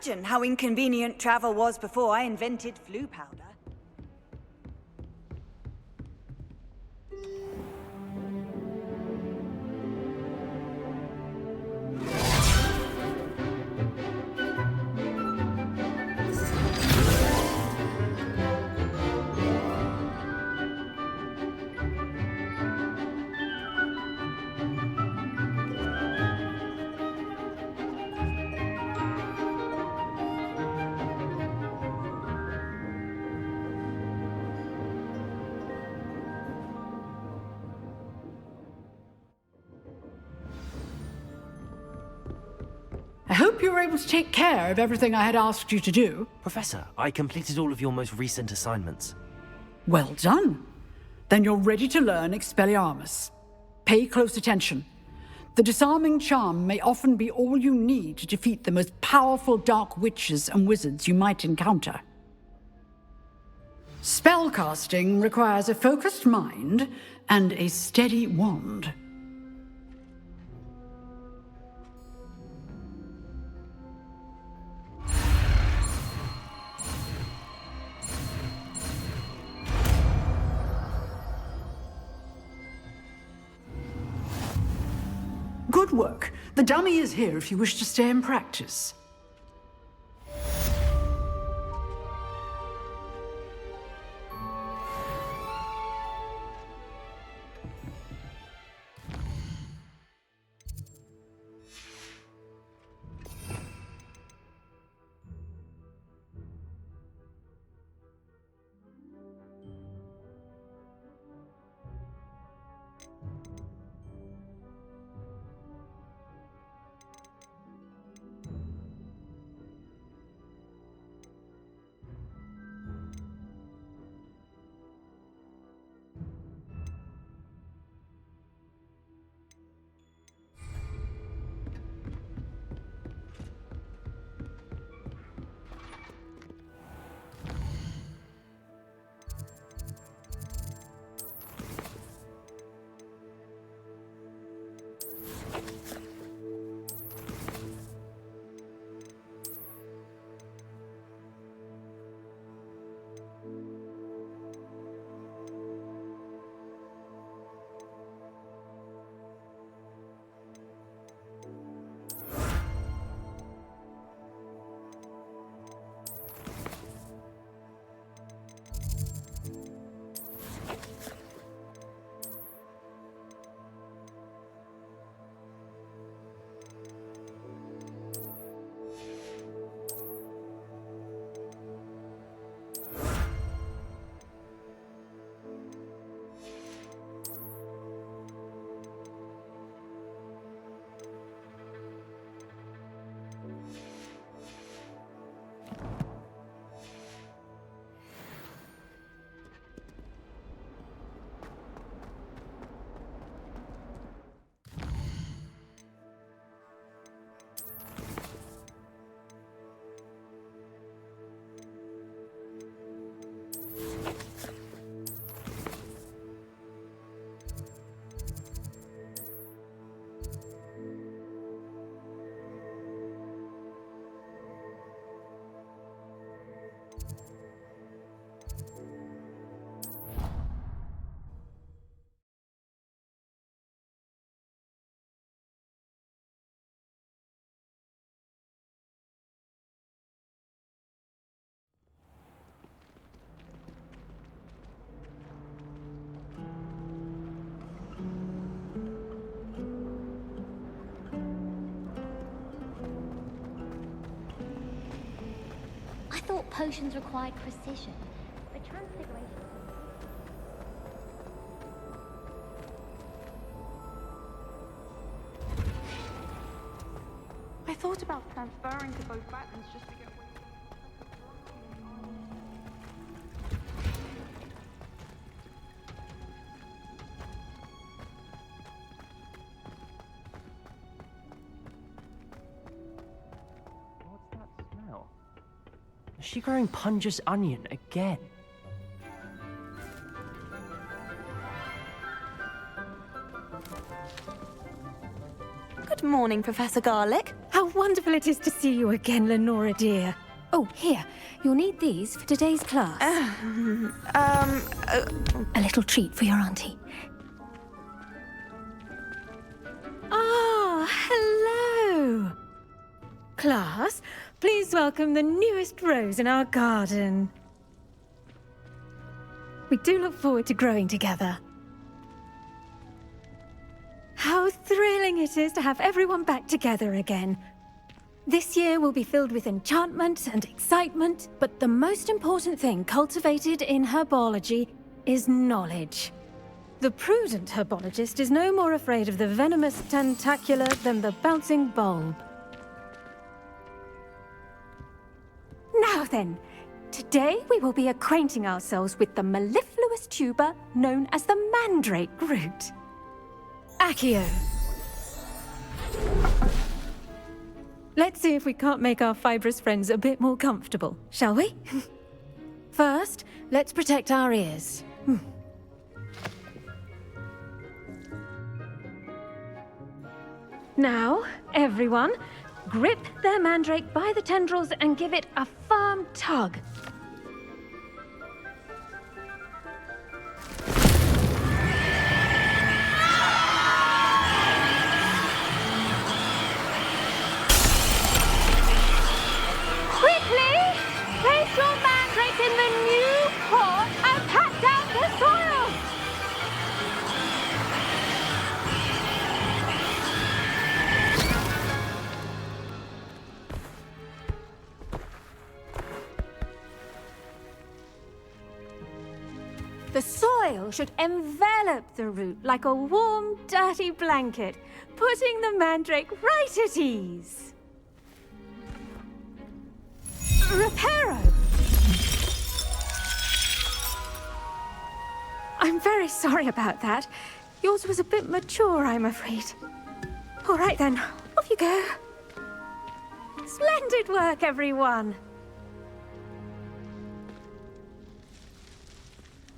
imagine how inconvenient travel was before I invented flu powder. I hope you were able to take care of everything I had asked you to do. Professor, I completed all of your most recent assignments. Well done. Then you're ready to learn Expelliarmus. Pay close attention. The disarming charm may often be all you need to defeat the most powerful dark witches and wizards you might encounter. Spellcasting requires a focused mind and a steady wand. Good work. The dummy is here if you wish to stay and practice. I thought potions required precision, but transfiguration... I thought about transferring to both battles just to get away. What's that smell? Is she growing Punja's onion again? Good morning, Professor Garlic. How wonderful it is to see you again, Lenora dear. Oh, here. You'll need these for today's class. A little treat for your auntie. Ah, hello. Class, please welcome the newest rose in our garden. We do look forward to growing together. How thrilling it is to have everyone back together again. This year will be filled with enchantment and excitement, but the most important thing cultivated in herbology is knowledge. The prudent herbologist is no more afraid of the venomous tentacular than the bouncing bulb. Now then, today we will be acquainting ourselves with the mellifluous tuber known as the mandrake root. Accio. Let's see if we can't make our fibrous friends a bit more comfortable, shall we? First, let's protect our ears. Now, everyone, grip their mandrake by the tendrils and give it a firm tug. Quickly, place your mandrake in the new pot and pat down the soil. The soil should envelop the root like a warm, dirty blanket, putting the mandrake right at ease. Reparo! I'm very sorry about that. Yours was a bit mature, I'm afraid. All right then, off you go. Splendid work, everyone!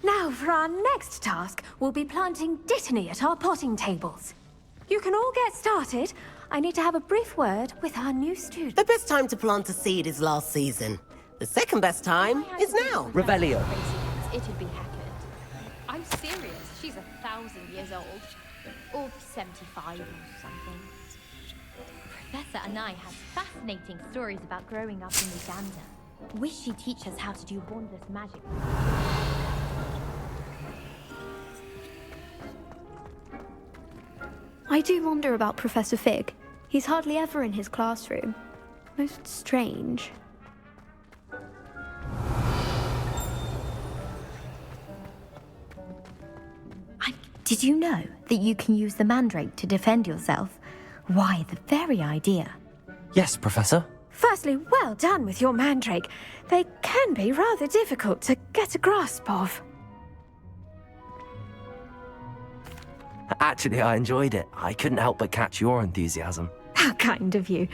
Now, for our next task, we'll be planting dittany at our potting tables. You can all get started. I need to have a brief word with our new student. The best time to plant a seed is last season. The second best time is now. Revelio. It'd be Hackett. I'm serious. She's 1,000 years old. Or 75 or something. Professor Anai has fascinating stories about growing up in Uganda. Wish she'd teach us how to do wondrous magic. I do wonder about Professor Fig. He's hardly ever in his classroom. Most strange. Did you know that you can use the mandrake to defend yourself? Why, the very idea. Yes, Professor. Firstly, well done with your mandrake. They can be rather difficult to get a grasp of. Actually, I enjoyed it. I couldn't help but catch your enthusiasm. How kind of you.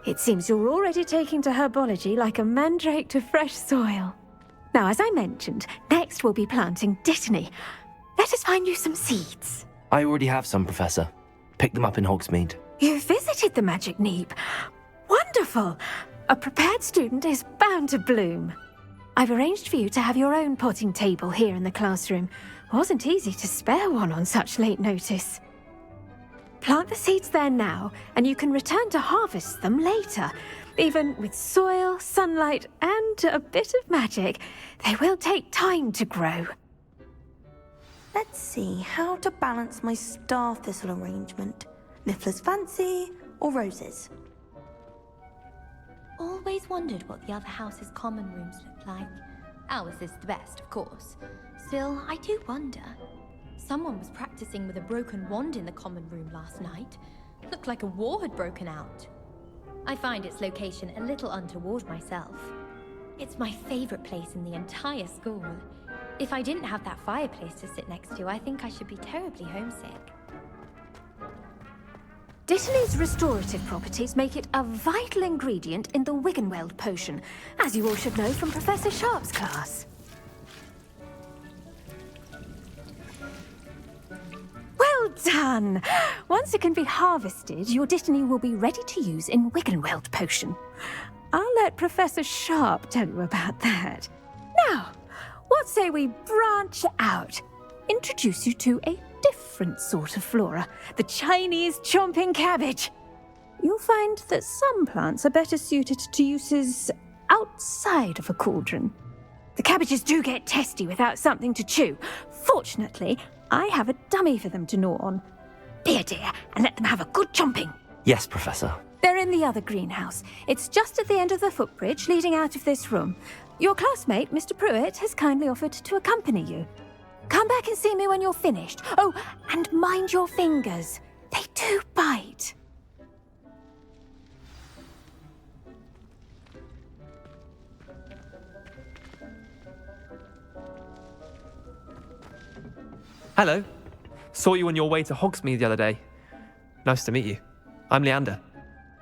It seems you're already taking to herbology like a mandrake to fresh soil. Now, as I mentioned, next we'll be planting dittany. Let us find you some seeds. I already have some, Professor. Picked them up in Hogsmeade. You visited the Magic Neep. Wonderful. A prepared student is bound to bloom. I've arranged for you to have your own potting table here in the classroom. Wasn't easy to spare one on such late notice. Plant the seeds there now, and you can return to harvest them later. Even with soil, sunlight, and a bit of magic, they will take time to grow. Let's see how to balance my star thistle arrangement. Niffler's fancy or roses? Always wondered what the other house's common rooms looked like. Ours is the best, of course. Still, I do wonder. Someone was practicing with a broken wand in the common room last night. Looked like a war had broken out. I find its location a little untoward myself. It's my favorite place in the entire school. If I didn't have that fireplace to sit next to, I think I should be terribly homesick. Dittany's restorative properties make it a vital ingredient in the Wiggenweld potion, as you all should know from Professor Sharp's class. Well done! Once it can be harvested, your Dittany will be ready to use in Wiggenweld potion. I'll let Professor Sharp tell you about that. Now, what say we branch out? Introduce you to a different sort of flora, the Chinese chomping cabbage. You'll find that some plants are better suited to uses outside of a cauldron. The cabbages do get testy without something to chew. Fortunately, I have a dummy for them to gnaw on. Be a dear and let them have a good chomping. Yes, Professor. They're in the other greenhouse. It's just at the end of the footbridge leading out of this room. Your classmate, Mr. Pruitt, has kindly offered to accompany you. Come back and see me when you're finished. Oh, and mind your fingers. They do bite. Hello. Saw you on your way to Hogsmeade the other day. Nice to meet you. I'm Leander.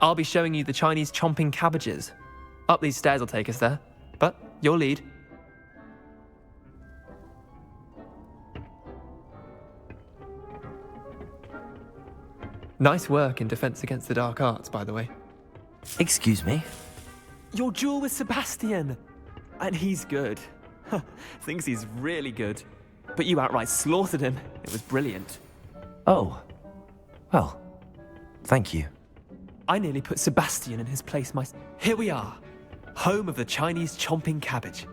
I'll be showing you the Chinese chomping cabbages. Up these stairs will take us there, but your lead. Nice work in Defense Against the Dark Arts, by the way. Excuse me? Your duel with Sebastian! And he's good. Thinks he's really good. But you outright slaughtered him. It was brilliant. Oh. Well, thank you. I nearly put Sebastian in his place myself. Here we are. Home of the Chinese chomping cabbage.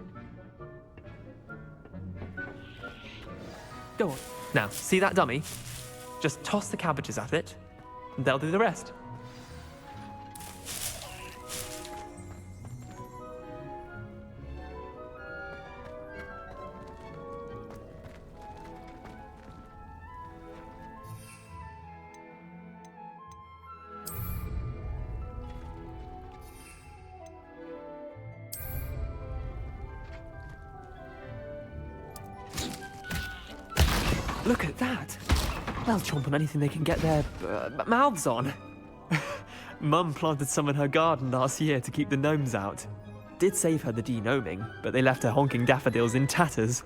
Go on. Now, see that dummy? Just toss the cabbages at it, and they'll do the rest. Look at that! They'll chomp on anything they can get their mouths on. Mum planted some in her garden last year to keep the gnomes out. Did save her the de-gnoming, but they left her honking daffodils in tatters.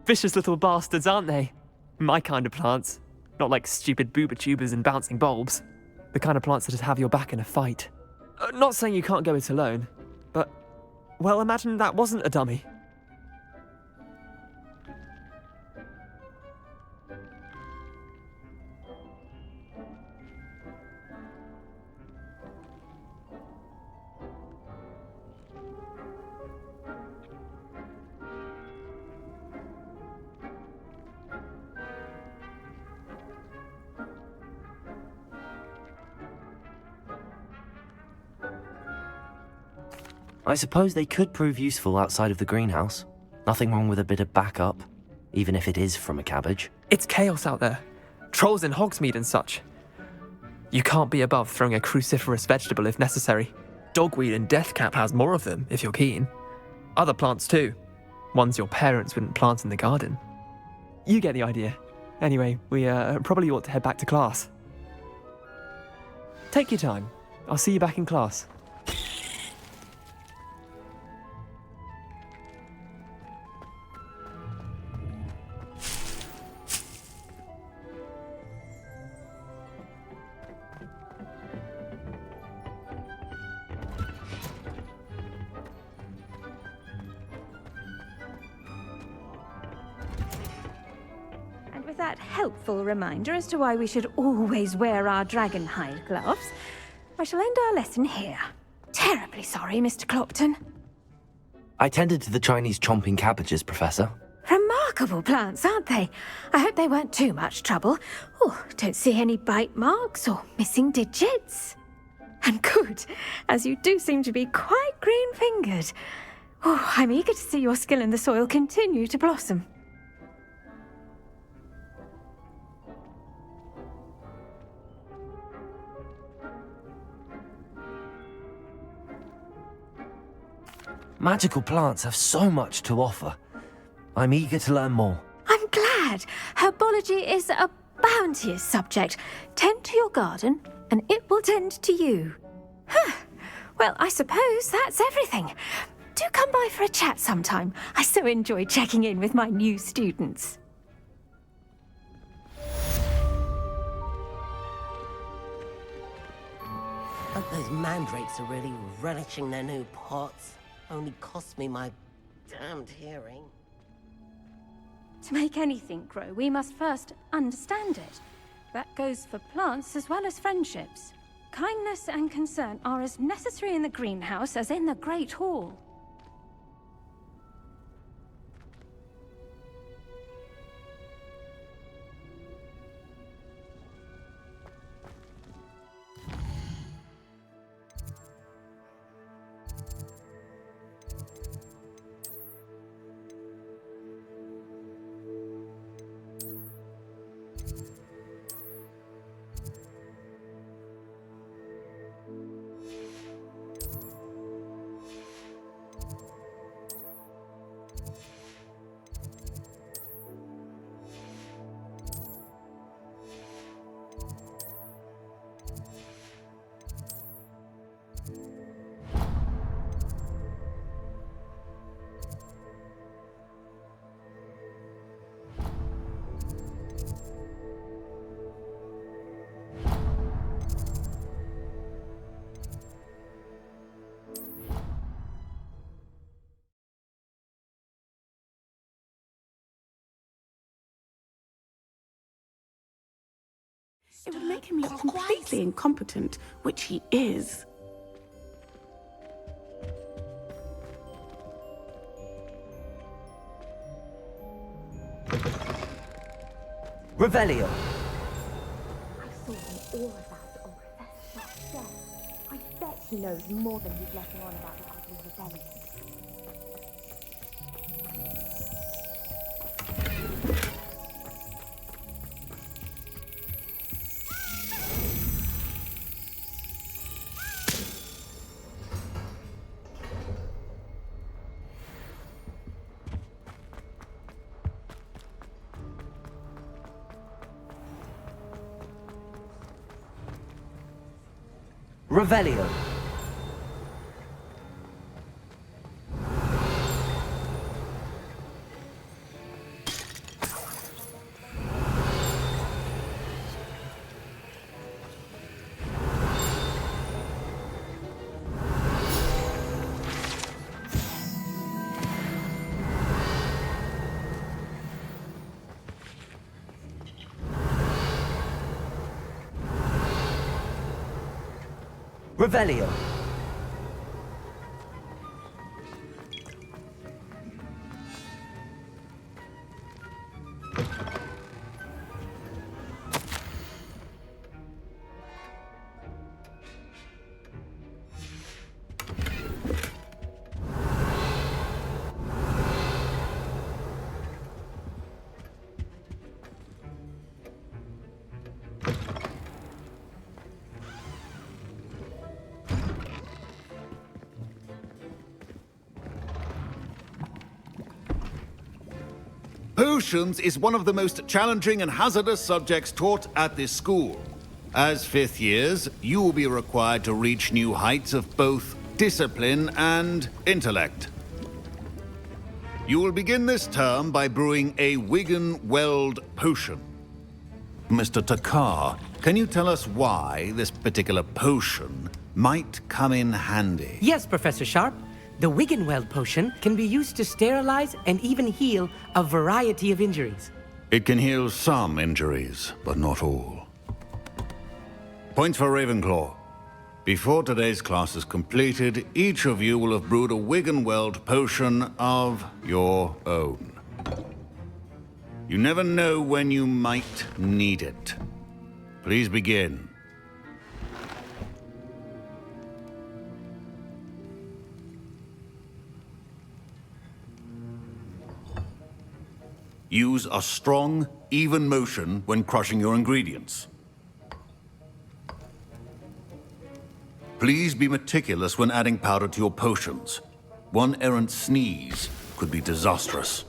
Vicious little bastards, aren't they? My kind of plants. Not like stupid booba tubers and bouncing bulbs. The kind of plants that'd have your back in a fight. Not saying you can't go it alone, but... well, imagine that wasn't a dummy. I suppose they could prove useful outside of the greenhouse. Nothing wrong with a bit of backup, even if it is from a cabbage. It's chaos out there. Trolls in Hogsmeade and such. You can't be above throwing a cruciferous vegetable if necessary. Dogweed and deathcap has more of them, if you're keen. Other plants too. Ones your parents wouldn't plant in the garden. You get the idea. Anyway, we probably ought to head back to class. Take your time. I'll see you back in class. With that helpful reminder as to why we should always wear our dragon hide gloves, I shall end our lesson here. Terribly sorry, Mr. Clopton. I tended to the Chinese chomping cabbages, Professor. Remarkable plants, aren't they? I hope they weren't too much trouble. Oh, don't see any bite marks or missing digits. And good, as you do seem to be quite green-fingered. Oh, I'm eager to see your skill in the soil continue to blossom. Magical plants have so much to offer. I'm eager to learn more. I'm glad. Herbology is a bounteous subject. Tend to your garden, and it will tend to you. Well, I suppose that's everything. Do come by for a chat sometime. I so enjoy checking in with my new students. Those mandrakes are really relishing their new pots. Only cost me my damned hearing. To make anything grow, we must first understand it. That goes for plants as well as friendships. Kindness and concern are as necessary in the greenhouse as in the Great Hall. It would make him look completely incompetent, which he is. Revelio. I saw him all about it on Professor Sharp's desk. I bet he knows more than he's letting on about the ugly rebellion. Revelio. Revelio. Potions is one of the most challenging and hazardous subjects taught at this school. As fifth years, you will be required to reach new heights of both discipline and intellect. You will begin this term by brewing a Wigan-Weld potion. Mr. Takar, can you tell us why this particular potion might come in handy? Yes, Professor Sharp. The Wigan-Weld potion can be used to sterilize and even heal a variety of injuries. It can heal some injuries, but not all. Points for Ravenclaw. Before today's class is completed, each of you will have brewed a Wigan-Weld potion of your own. You never know when you might need it. Please begin. Use a strong, even motion when crushing your ingredients. Please be meticulous when adding powder to your potions. One errant sneeze could be disastrous.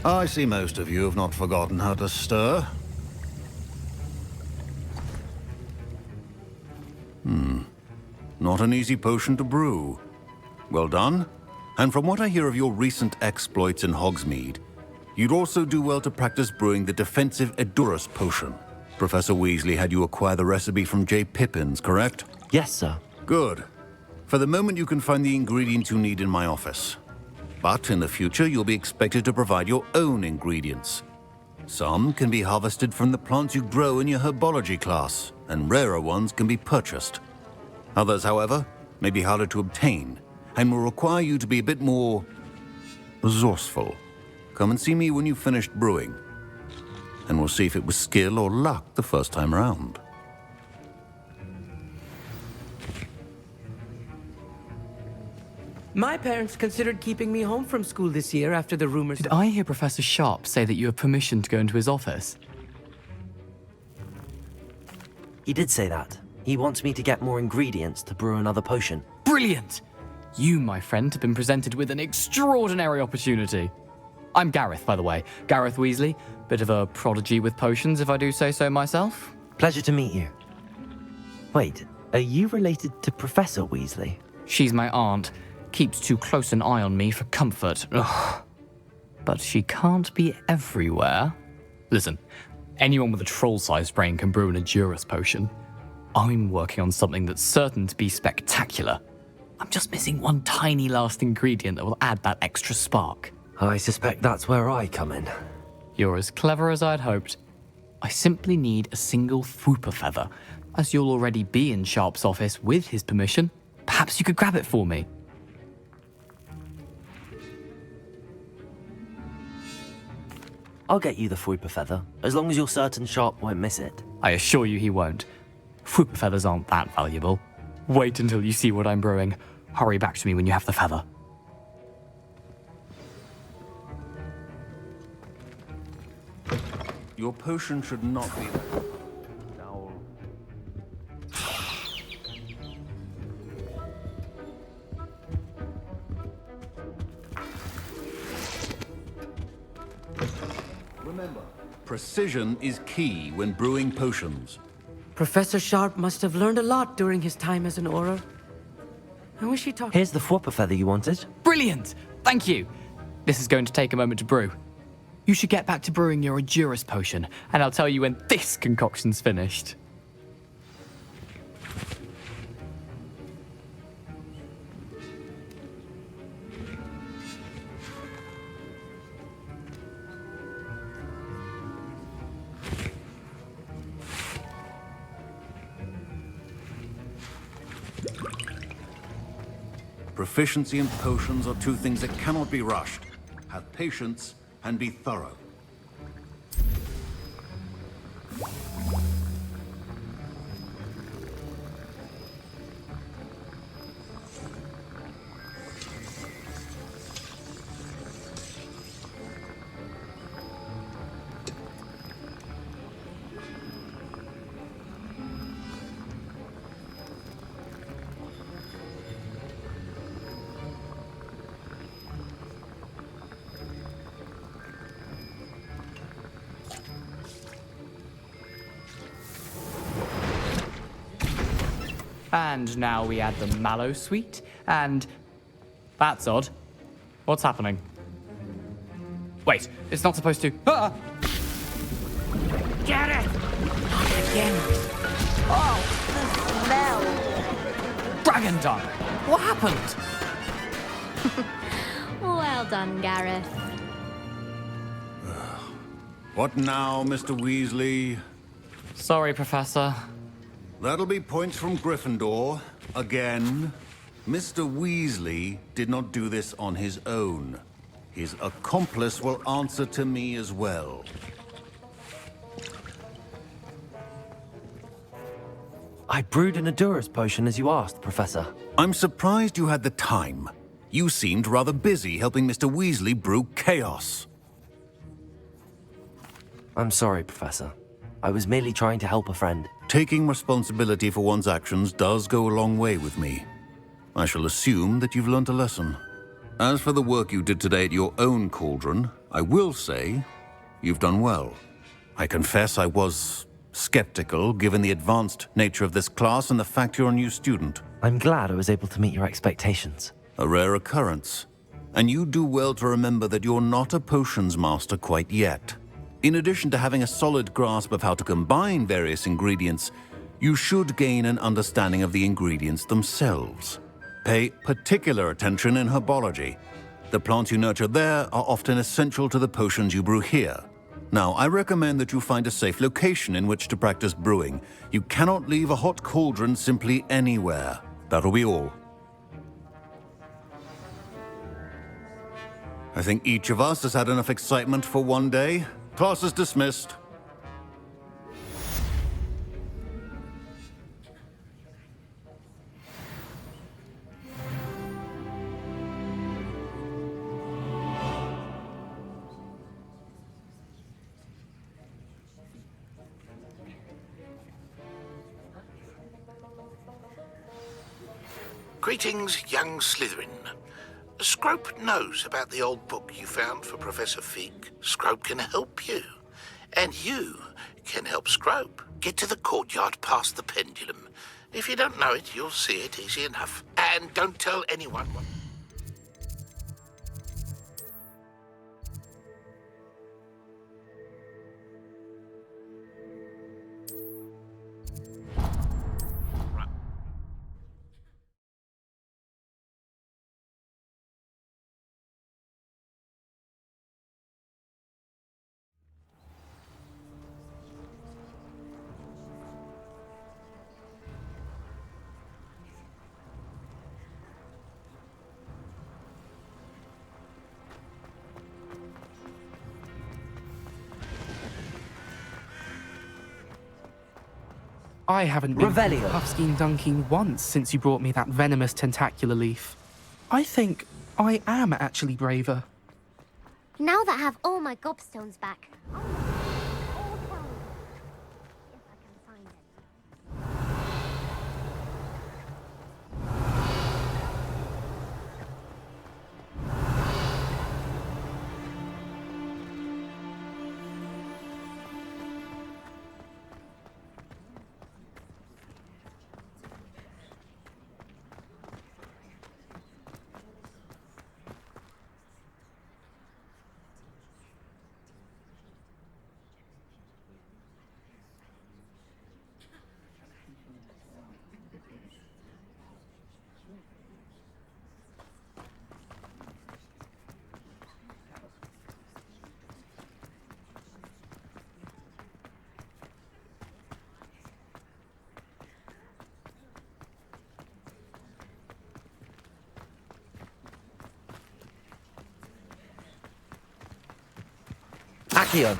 I see most of you have not forgotten how to stir. Not an easy potion to brew. Well done. And from what I hear of your recent exploits in Hogsmeade, you'd also do well to practice brewing the defensive Edurus potion. Professor Weasley had you acquire the recipe from J. Pippins, correct? Yes, sir. Good. For the moment, you can find the ingredients you need in my office. But in the future, you'll be expected to provide your own ingredients. Some can be harvested from the plants you grow in your herbology class, and rarer ones can be purchased. Others, however, may be harder to obtain, and will require you to be a bit more resourceful. Come and see me when you've finished brewing, and we'll see if it was skill or luck the first time around. My parents considered keeping me home from school this year after the rumors. Did I hear Professor Sharp say that you have permission to go into his office? He did say that. He wants me to get more ingredients to brew another potion. Brilliant! You, my friend, have been presented with an extraordinary opportunity. I'm Gareth, by the way. Gareth Weasley. Bit of a prodigy with potions, if I do say so myself. Pleasure to meet you. Wait, are you related to Professor Weasley? She's my aunt. Keeps too close an eye on me for comfort. Ugh. But she can't be everywhere. Listen, anyone with a troll-sized brain can brew an Edurus potion. I'm working on something that's certain to be spectacular. I'm just missing one tiny last ingredient that will add that extra spark. I suspect that's where I come in. You're as clever as I'd hoped. I simply need a single Fwooper feather. As you'll already be in Sharp's office with his permission, perhaps you could grab it for me. I'll get you the Fwooper feather, as long as you're certain Sharp won't miss it. I assure you he won't. Fwooper feathers aren't that valuable. Wait until you see what I'm brewing. Hurry back to me when you have the feather. Your potion should not be there. Remember, precision is key when brewing potions. Professor Sharp must have learned a lot during his time as an Auror. I wish he talked. Here's the Fwooper feather you wanted. Brilliant! Thank you! This is going to take a moment to brew. You should get back to brewing your Edurus potion, and I'll tell you when this concoction's finished. Proficiency and potions are two things that cannot be rushed. Have patience and be thorough. And now we add the mallow sweet, and... That's odd. What's happening? Wait, it's not supposed to... Ah! Get it! Not again. Oh, the smell! Dragon dung! What happened? Well done, Gareth. What now, Mr. Weasley? Sorry, Professor. That'll be points from Gryffindor. Again. Mr. Weasley did not do this on his own. His accomplice will answer to me as well. I brewed an Edurus potion as you asked, Professor. I'm surprised you had the time. You seemed rather busy helping Mr. Weasley brew chaos. I'm sorry, Professor. I was merely trying to help a friend. Taking responsibility for one's actions does go a long way with me. I shall assume that you've learnt a lesson. As for the work you did today at your own cauldron, I will say, you've done well. I confess I was skeptical, given the advanced nature of this class and the fact you're a new student. I'm glad I was able to meet your expectations. A rare occurrence. And you do well to remember that you're not a potions master quite yet. In addition to having a solid grasp of how to combine various ingredients, you should gain an understanding of the ingredients themselves. Pay particular attention in herbology. The plants you nurture there are often essential to the potions you brew here. Now, I recommend that you find a safe location in which to practice brewing. You cannot leave a hot cauldron simply anywhere. That'll be all. I think each of us has had enough excitement for one day. Class is dismissed. Greetings, young Slytherin. Scrope knows about the old book you found for Professor Fig. Scrope can help you. And you can help Scrope. Get to the courtyard past the pendulum. If you don't know it, you'll see it easy enough. And don't tell anyone what... I haven't been Revelio. puffskein dunking once since you brought me that venomous tentacular leaf. I think I am actually braver. Now that I have all my gobstones back, Accio.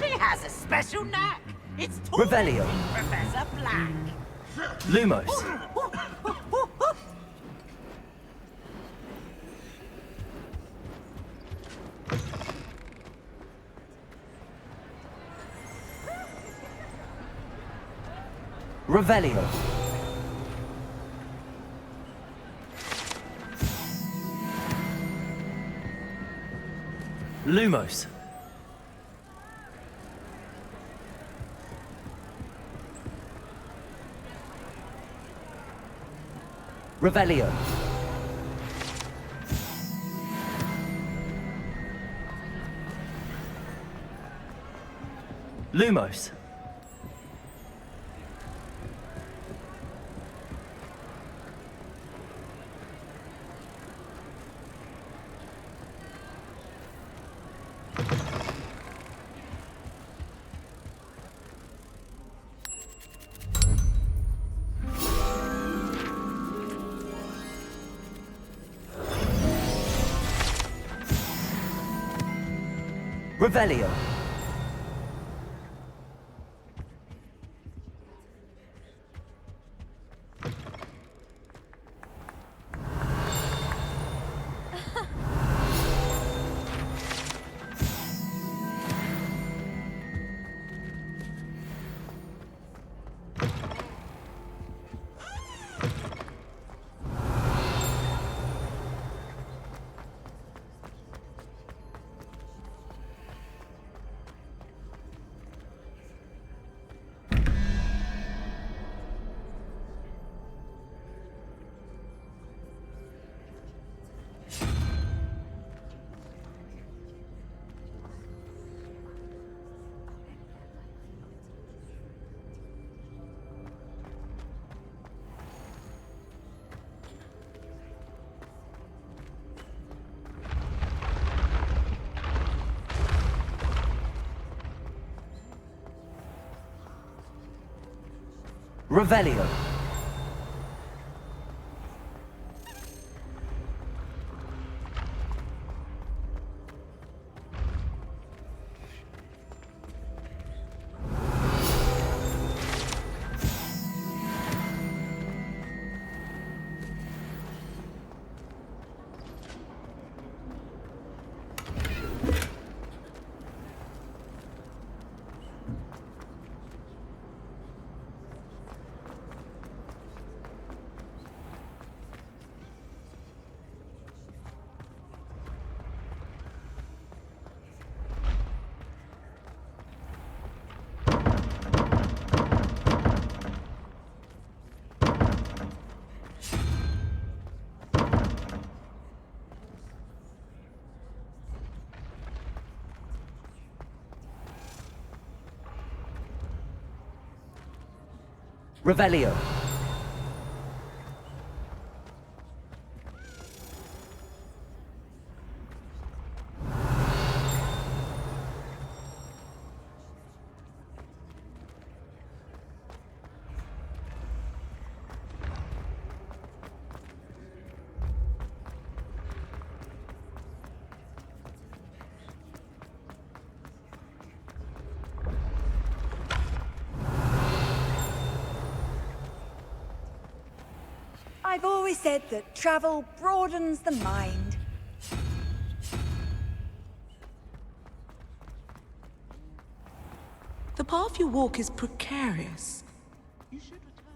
He has a special knack. It's Revelio. Professor Black. Lumos. Revelio. Lumos. Revelio. Lumos. Revelio. Revelio. Revelio. I've always said that travel broadens the mind. The path you walk is precarious. You should return.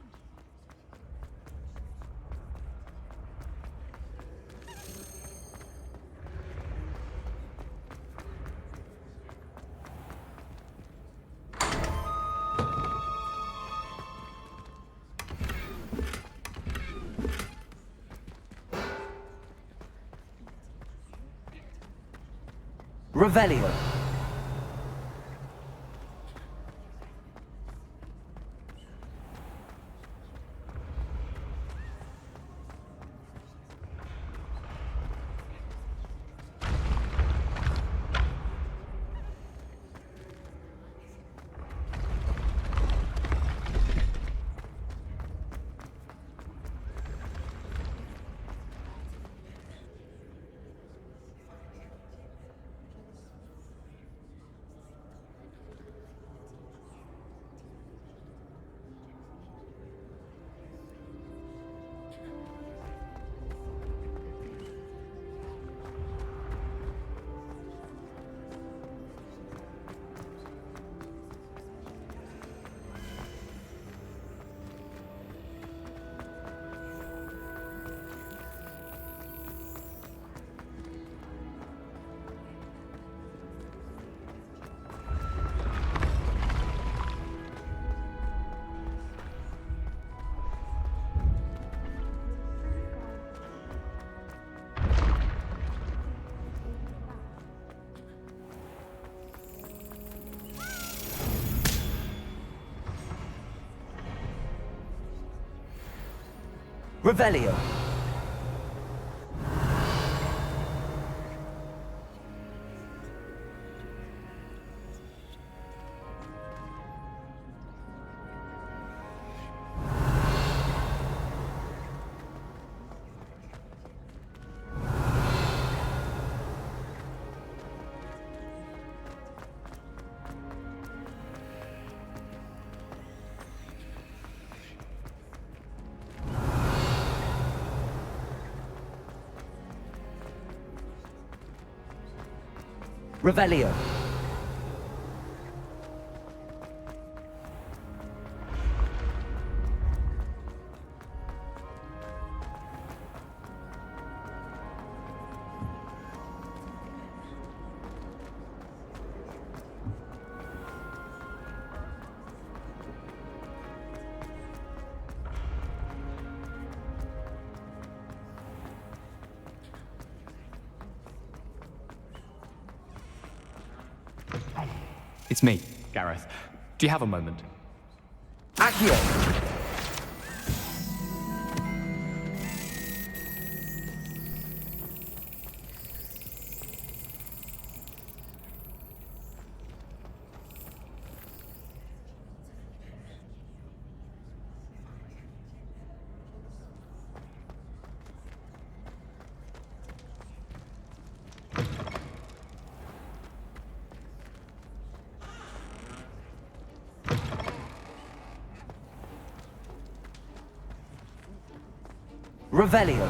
Revelio. Revelio. Revelio. It's me, Gareth. Do you have a moment? Accio. Revelio.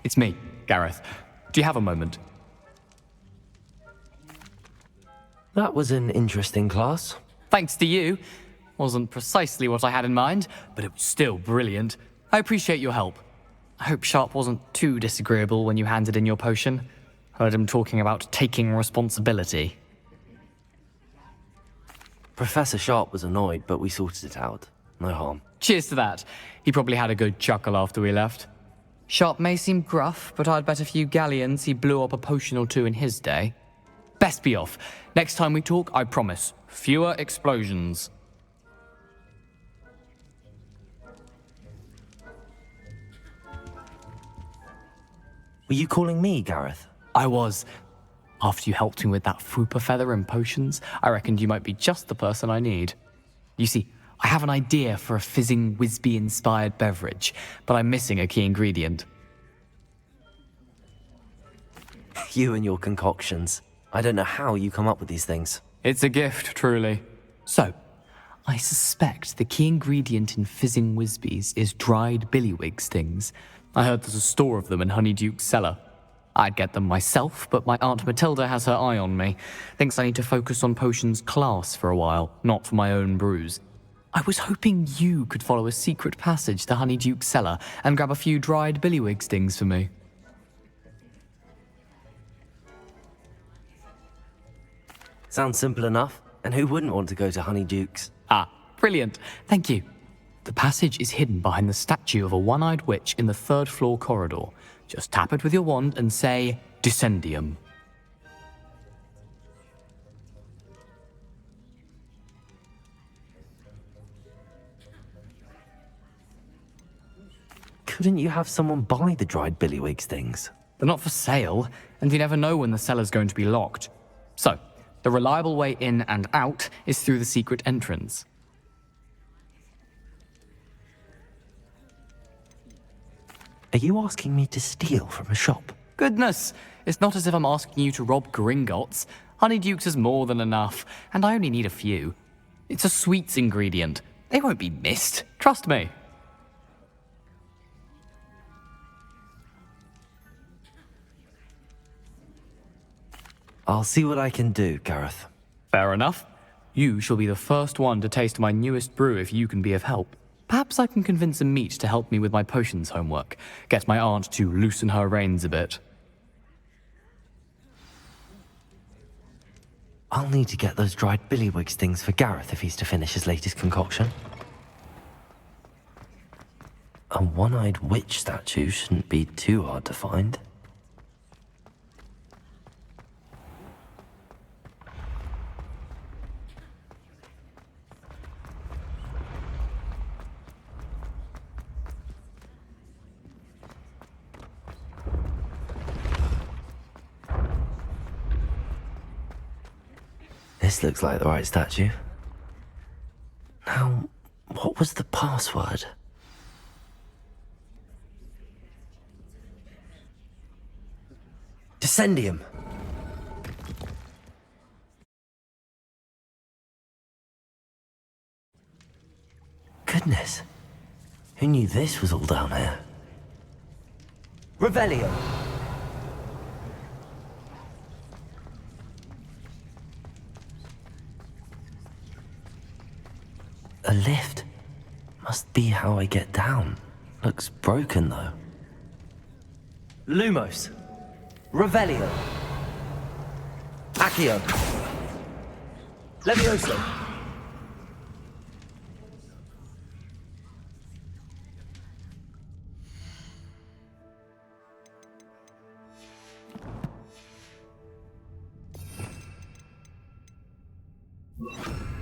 It's me, Gareth. Do you have a moment? That was an interesting class. Thanks to you. Wasn't precisely what I had in mind, but it was still brilliant. I appreciate your help. I hope Sharp wasn't too disagreeable when you handed in your potion. Heard him talking about taking responsibility. Professor Sharp was annoyed, but we sorted it out. No harm. Cheers to that. He probably had a good chuckle after we left. Sharp may seem gruff, but I'd bet a few galleons he blew up a potion or two in his day. Best be off. Next time we talk, I promise, fewer explosions. Were you calling me, Gareth? I was. After you helped me with that Fupa feather and potions, I reckoned you might be just the person I need. You see, I have an idea for a fizzing Whizbee-inspired beverage, but I'm missing a key ingredient. You and your concoctions. I don't know how you come up with these things. It's a gift, truly. So, I suspect the key ingredient in fizzing Whizbees is dried billywig stings. I heard there's a store of them in Honeyduke's cellar. I'd get them myself, but my Aunt Matilda has her eye on me. Thinks I need to focus on potions class for a while, not for my own brews. I was hoping you could follow a secret passage to Honeyduke's cellar and grab a few dried billywig stings for me. Sounds simple enough. And who wouldn't want to go to Honeyduke's? Ah, brilliant. Thank you. The passage is hidden behind the statue of a one-eyed witch in the third-floor corridor. Just tap it with your wand and say, Descendium. Couldn't you have someone buy the dried billywig stings? They're not for sale, and you never know when the cellar's going to be locked. So, the reliable way in and out is through the secret entrance. Are you asking me to steal from a shop? Goodness, it's not as if I'm asking you to rob Gringotts. Honeyduke's is more than enough, and I only need a few. It's a sweets ingredient. They won't be missed, trust me. I'll see what I can do, Gareth. Fair enough. You shall be the first one to taste my newest brew if you can be of help. Perhaps I can convince a meat to help me with my potions homework. Get my aunt to loosen her reins a bit. I'll need to get those dried billywig stings for Gareth if he's to finish his latest concoction. A one-eyed witch statue shouldn't be too hard to find. This looks like the right statue. Now, what was the password? Descendium. Goodness. Who knew this was all down here? Revelio. A lift. Must be how I get down. Looks broken, though. Lumos. Revelio. Accio. Levioso.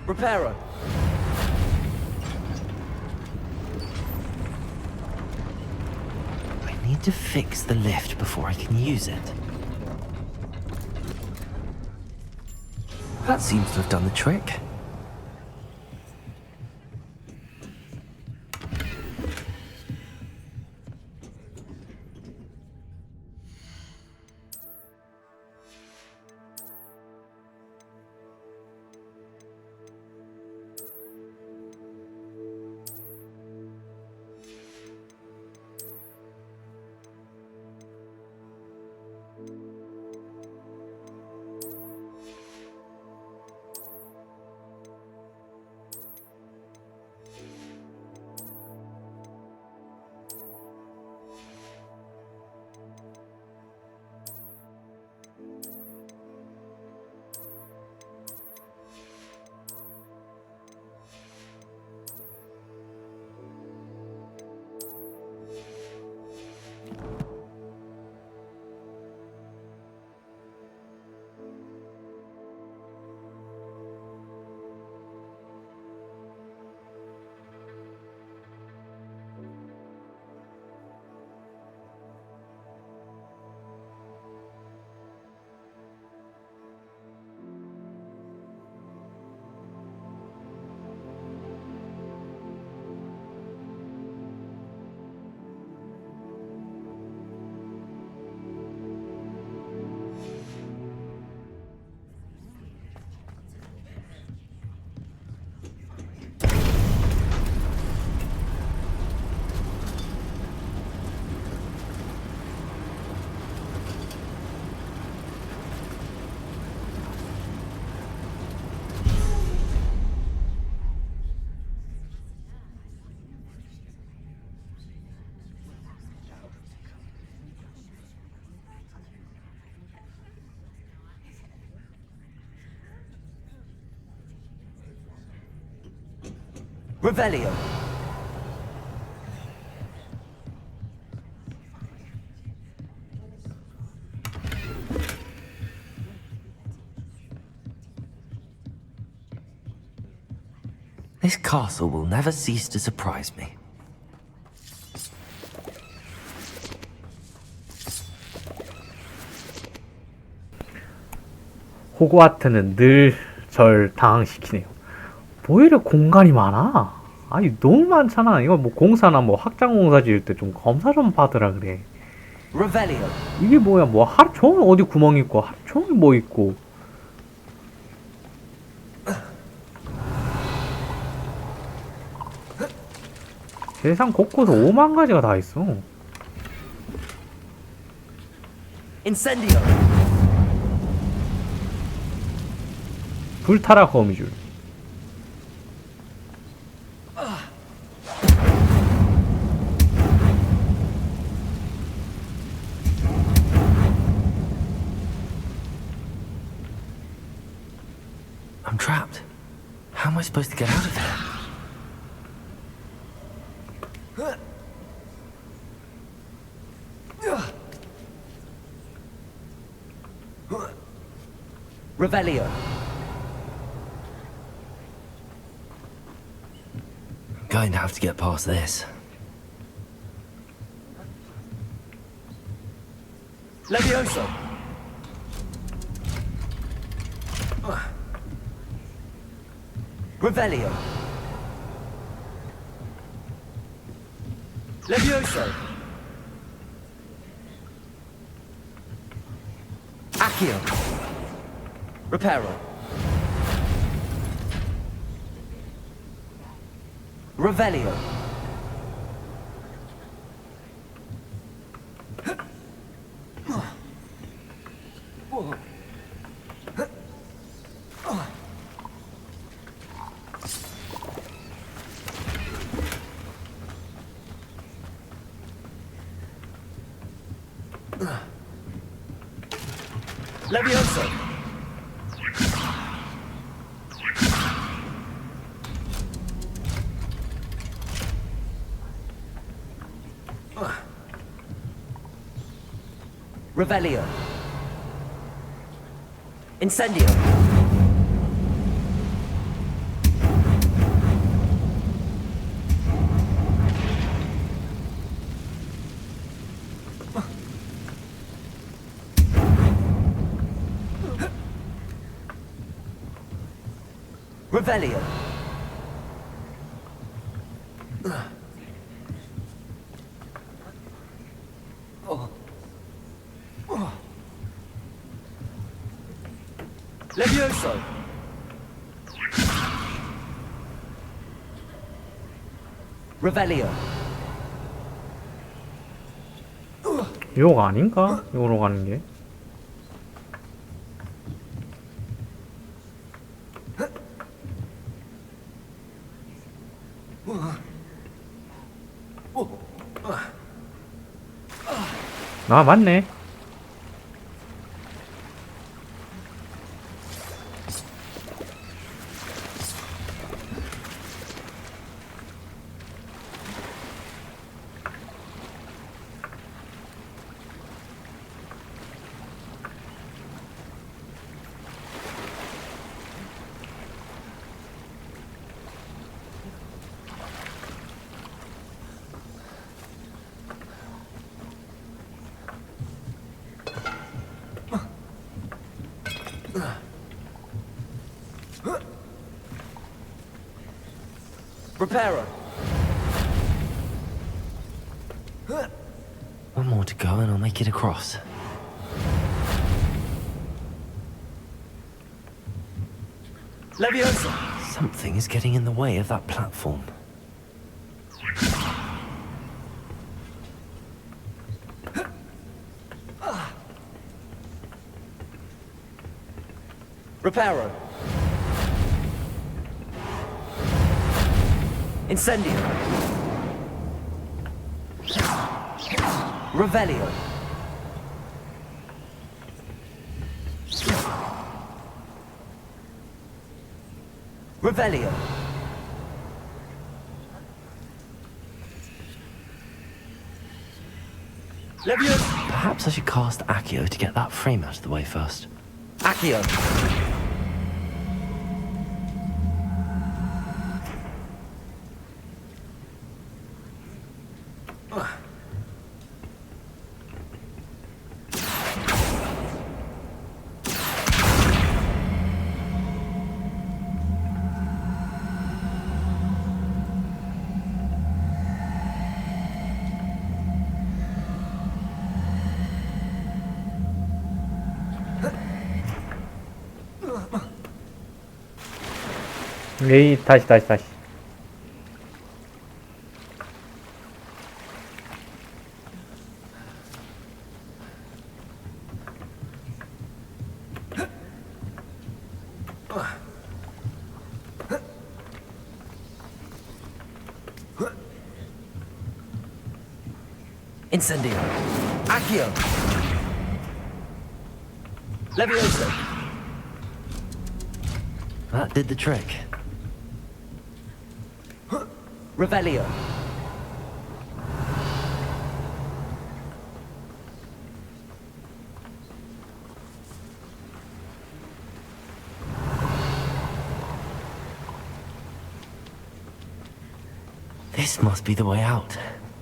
Reparo. I need to fix the lift before I can use it. That seems to have done the trick. Revelio. This castle will never cease to surprise me. 호그와트는 늘 절 당황시키네요. 뭐 이래 공간이 많아? 아니 너무 많잖아. 이거 뭐 공사나 뭐 확장 공사 지을 때 좀 검사 좀 받으라 그래. Revelio. 이게 뭐야? 뭐 하루 종일 어디 구멍 있고 하루 종일 뭐 있고. 세상 곳곳에 5만 가지가 다 있어. Incendio. 불타라 거미줄. I'm trapped. How am I supposed to get out of here? Revelio. I'm going to have to get past this. Levioso. Revelio. Levioso. Accio. Reparo. Revelio. Levioso. Revelio. Incendio. Revelio. Levioso. Revelio. 이거 아닌가? 이거로 가는 게. 아 맞네. Reparo. One more to go and I'll make it across. Levioso. Something is getting in the way of that platform. Reparo. Incendio. Revelio. Revelio. Perhaps I should cast Accio to get that frame out of the way first. Accio. 에이, 다시. Incendio. Accio. Levioso. That did the trick. Revelio. This must be the way out.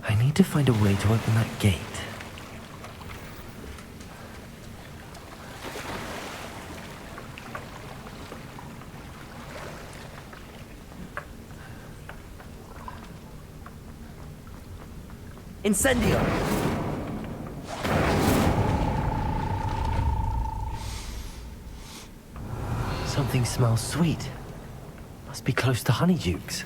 I need to find a way to open that gate. Incendio. Something smells sweet. Must be close to Honeydukes.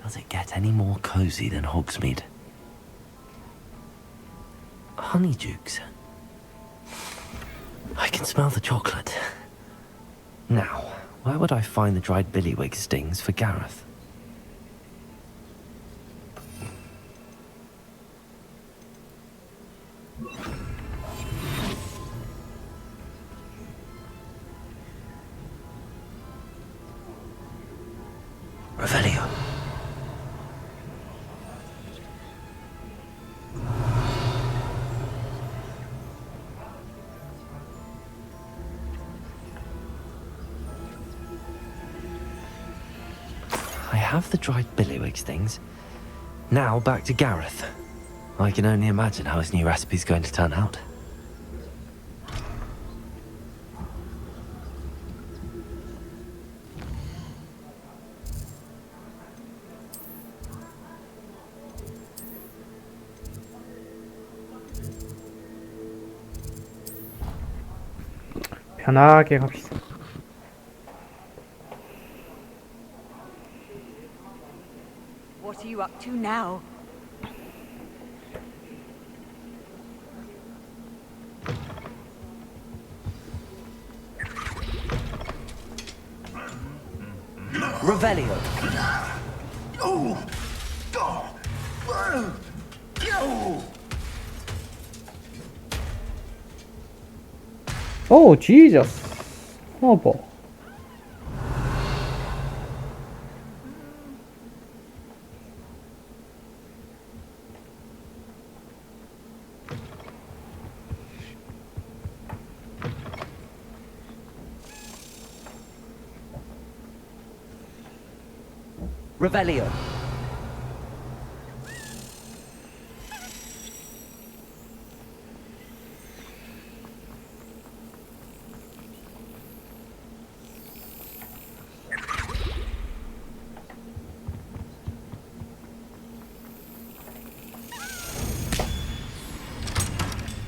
Does it get any more cozy than Hogsmeade? Honeydukes. I can smell the chocolate. Now, where would I find the dried billywig stings for Gareth? Revelio. I have the dried billywig stings. Now back to Gareth. I can only imagine how his new recipe's going to turn out. 편하게 갑시다. What are you up to now? Revelio. Oh, Jesus. Horrible. Revelio.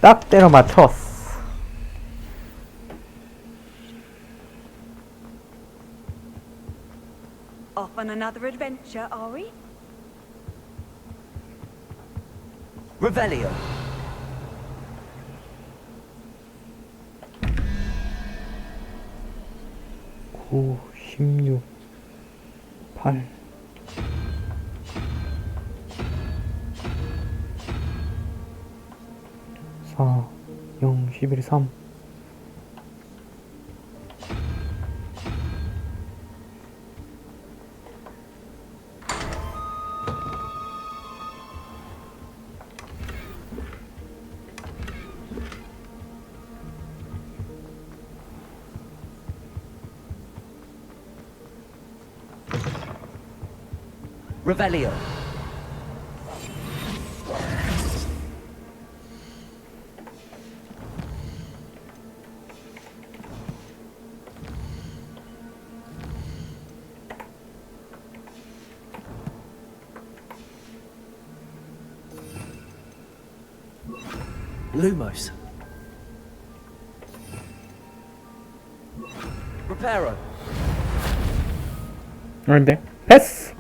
딱 때려 맞췄어. Off on another adventure, are we? Revelio. 구, 16, 8. 사, 0, 11, 3. Revelio. Lumos. Reparo. 아닌데? 패스!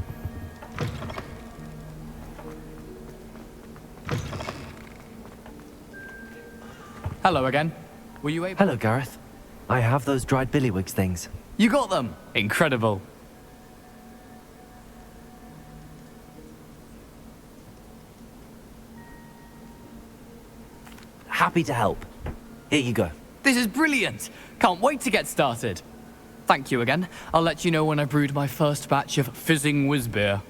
Hello again. Were you able... Hello, Gareth. I have those dried billywigs things. You got them! Incredible. Happy to help. Here you go. This is brilliant! Can't wait to get started. Thank you again. I'll let you know when I brewed my first batch of fizzing whiz beer.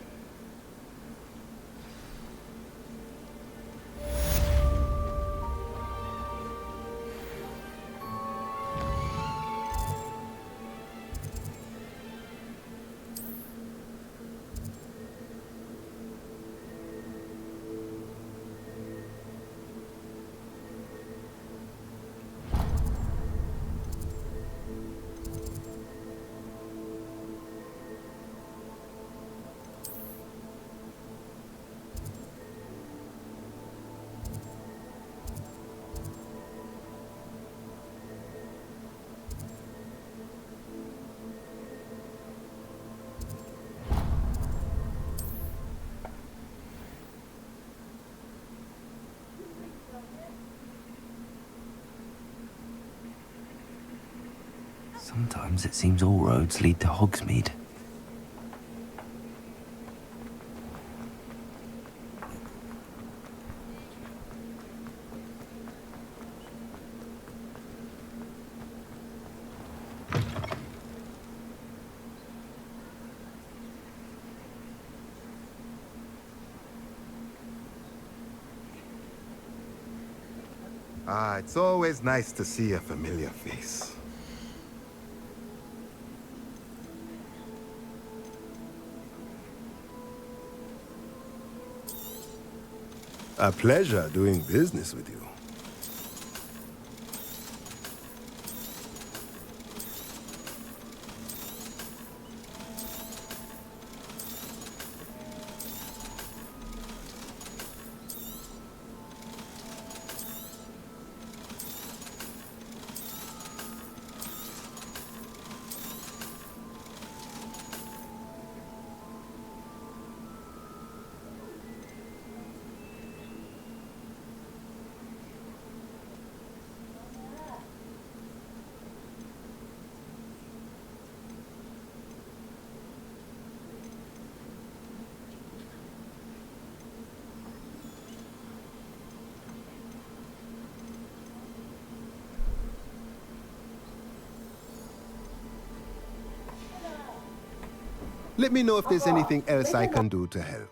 Sometimes it seems all roads lead to Hogsmeade. It's always nice to see a familiar face. A pleasure doing business with you. Let me know if there's anything else I can do to help.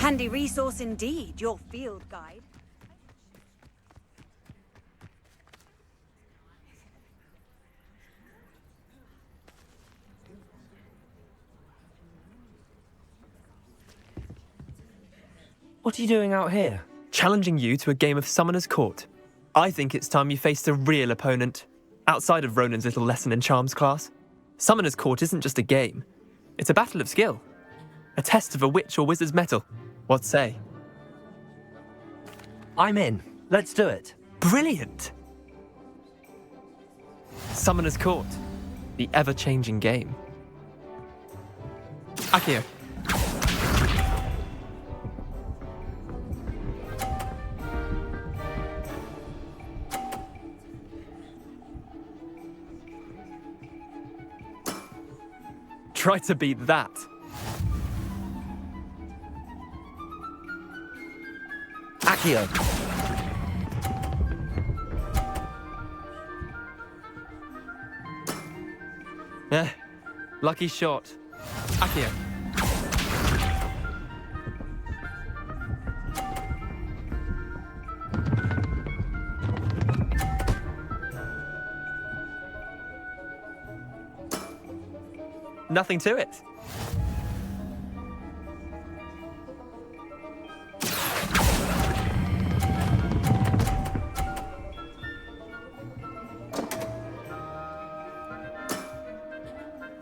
Handy resource indeed, your field guide. What are you doing out here? Challenging you to a game of Summoner's Court. I think it's time you faced a real opponent, outside of Ronan's little lesson in charms class. Summoner's Court isn't just a game. It's a battle of skill. A test of a witch or wizard's mettle. What say? I'm in. Let's do it. Brilliant! Summoner's Court. The ever-changing game. Akio. Try to beat that. Akio. Lucky shot. Akio. Nothing to it.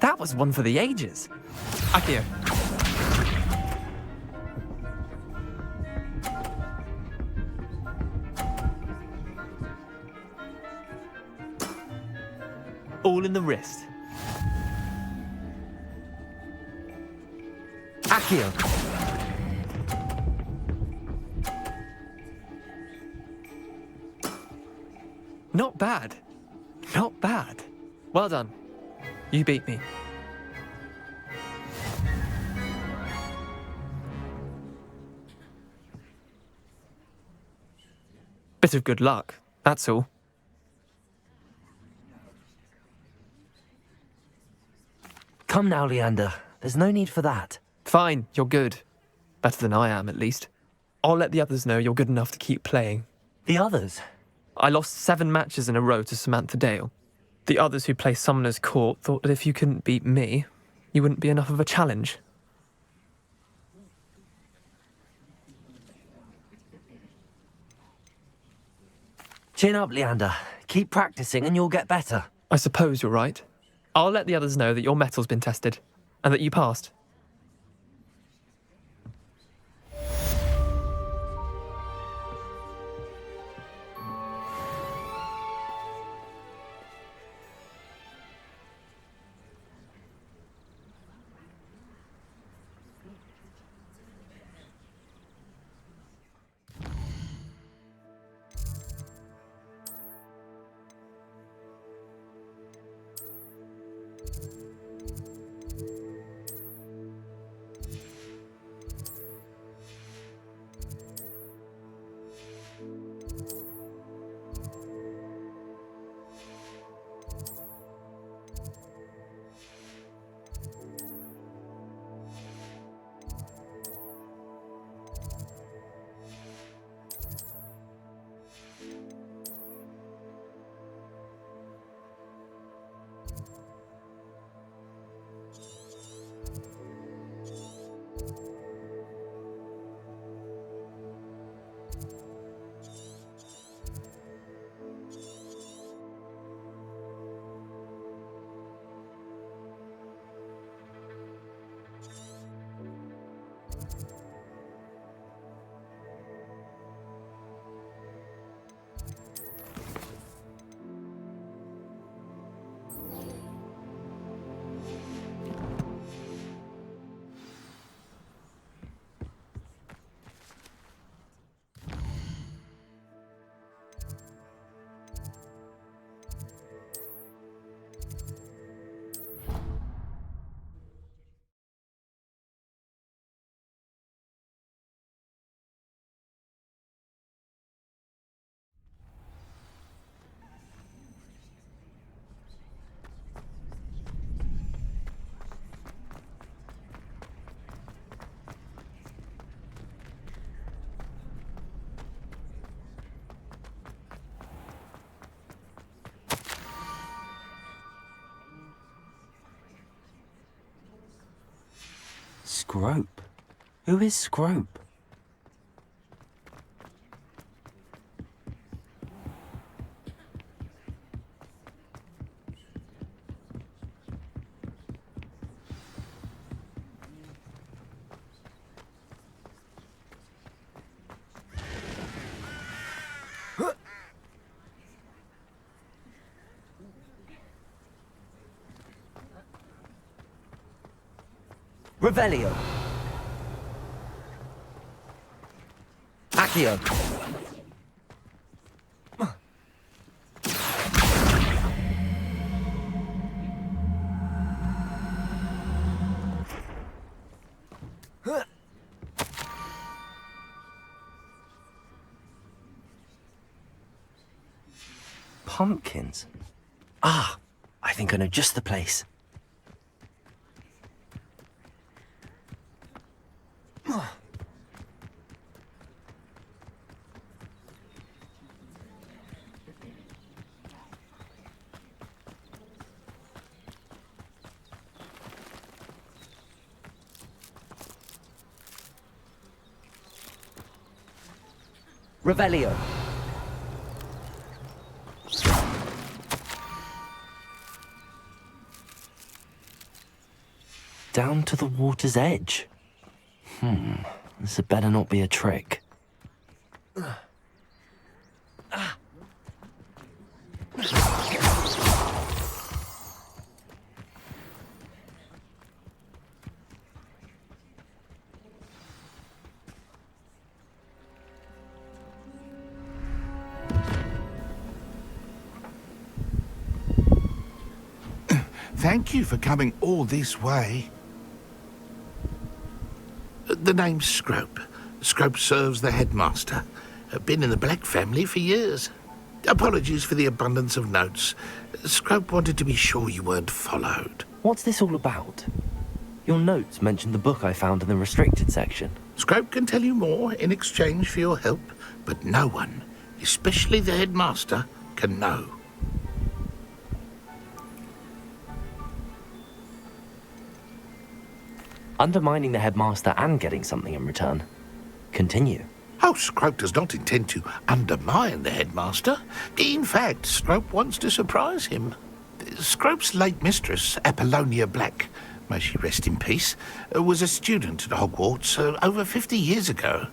That was one for the ages. Akio. All in the wrist. Akio. Not bad. Not bad. Well done. You beat me. Bit of good luck, that's all. Come now, Leander. There's no need for that. Fine, you're good. Better than I am, at least. I'll let the others know you're good enough to keep playing. The others? I lost 7 matches in a row to Samantha Dale. The others who play Summoner's Court thought that if you couldn't beat me, you wouldn't be enough of a challenge. Chin up, Leander. Keep practicing and you'll get better. I suppose you're right. I'll let the others know that your metal's been tested, and that you passed. Scrope? Who is Scrope? Revelio. Accio. Pumpkins? Ah, I think I know just the place. Revelio. Down to the water's edge. This had better not be a trick. Thank you for coming all this way. The name's Scrope. Scrope serves the headmaster. Been in the Black family for years. Apologies for the abundance of notes. Scrope wanted to be sure you weren't followed. What's this all about? Your notes mentioned the book I found in the restricted section. Scrope can tell you more in exchange for your help, but no one, especially the headmaster, can know. Undermining the headmaster and getting something in return. Continue. Oh, Scrope does not intend to undermine the headmaster. In fact, Scrope wants to surprise him. Scrope's late mistress, Apollonia Black, may she rest in peace, was a student at Hogwarts over 50 years ago.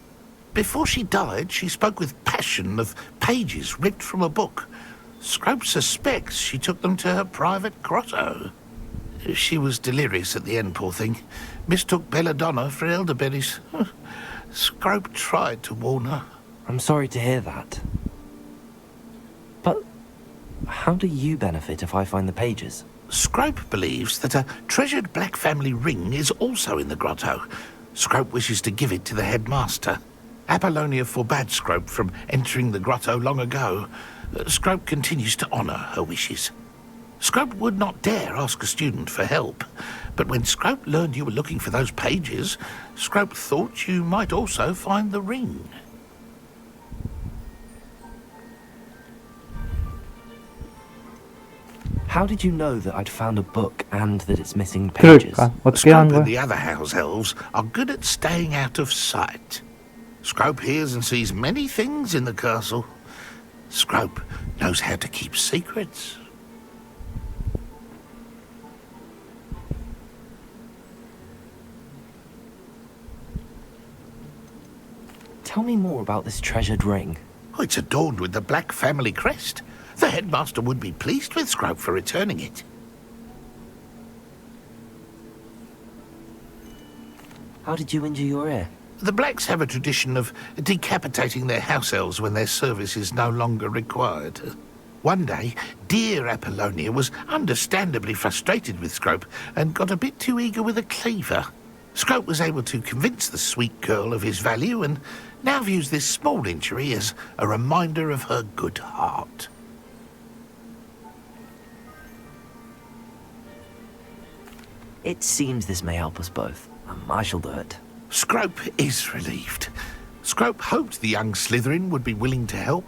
Before she died, she spoke with passion of pages ripped from a book. Scrope suspects she took them to her private grotto. She was delirious at the end, poor thing. Mistook belladonna for elderberries. Scrope tried to warn her. I'm sorry to hear that. But how do you benefit if I find the pages? Scrope believes that a treasured Black family ring is also in the grotto. Scrope wishes to give it to the headmaster. Apollonia forbade Scrope from entering the grotto long ago. Scrope continues to honour her wishes. Scrope would not dare ask a student for help, but when Scrope learned you were looking for those pages, Scrope thought you might also find the ring. How did you know that I'd found a book and that it's missing pages? Scrope and the other house elves are good at staying out of sight. Scrope hears and sees many things in the castle. Scrope knows how to keep secrets. Tell me more about this treasured ring. Oh, it's adorned with the Black family crest. The headmaster would be pleased with Scrope for returning it. How did you injure your ear? The Blacks have a tradition of decapitating their house elves when their service is no longer required. One day, dear Apollonia was understandably frustrated with Scrope and got a bit too eager with a cleaver. Scrope was able to convince the sweet girl of his value and now views this small injury as a reminder of her good heart. It seems this may help us both. I shall do it. Scrope is relieved. Scrope hoped the young Slytherin would be willing to help.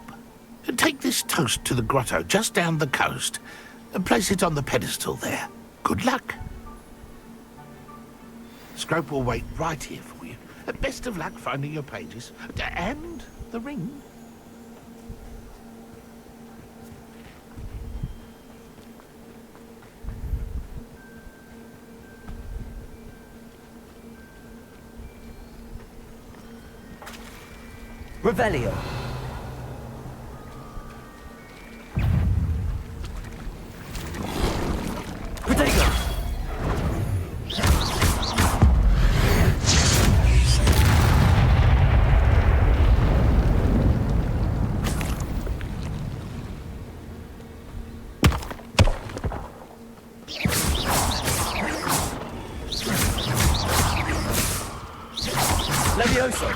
Take this toast to the grotto just down the coast and place it on the pedestal there. Good luck. Scrope will wait right here for you. Best of luck finding your pages. And the ring. Revelio. Protego. Levioso.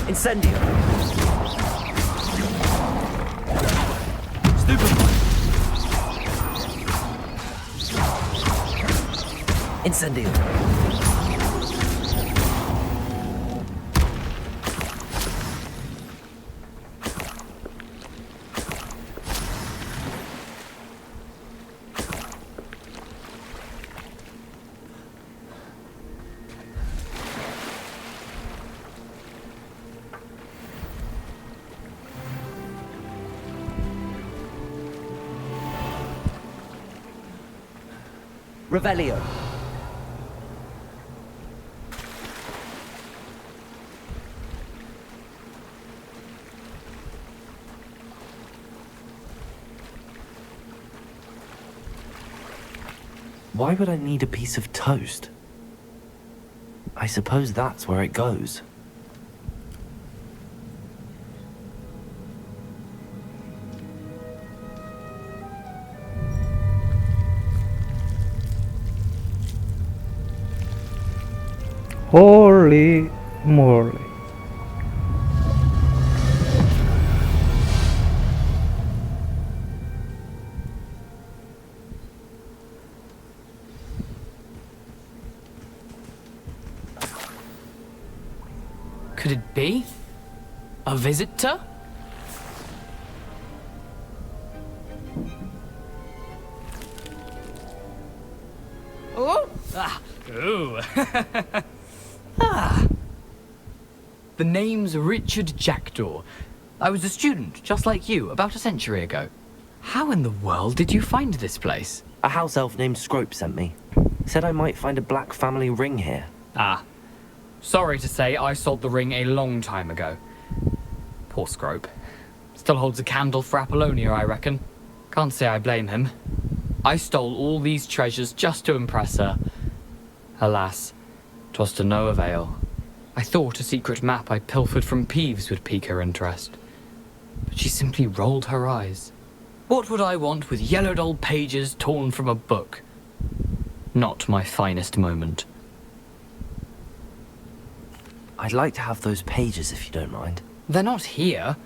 Incendio. Stupefy. Incendio. Revelio. Why would I need a piece of toast? I suppose that's where it goes. Holy moly. Could it be? A visitor? Oh! Ah! Ooh! Ah! The name's Richard Jackdaw. I was a student, just like you, about a century ago. How in the world did you find this place? A house elf named Scrope sent me. Said I might find a black family ring here. Ah. Sorry to say, I sold the ring a long time ago. Poor Scrope. Still holds a candle for Apollonia, I reckon. Can't say I blame him. I stole all these treasures just to impress her. Alas, 'twas to no avail. I thought a secret map I pilfered from Peeves would pique her interest. But she simply rolled her eyes. What would I want with yellowed old pages torn from a book? Not my finest moment. I'd like to have those pages if you don't mind. They're not here.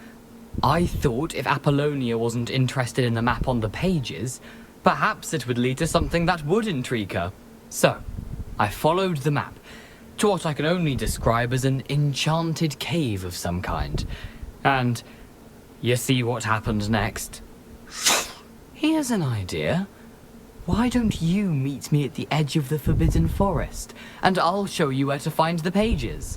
I thought if Apollonia wasn't interested in the map on the pages, perhaps it would lead to something that would intrigue her. So, I followed the map to what I can only describe as an enchanted cave of some kind. And you see what happened next? Here's an idea. Why don't you meet me at the edge of the Forbidden Forest, and I'll show you where to find the pages?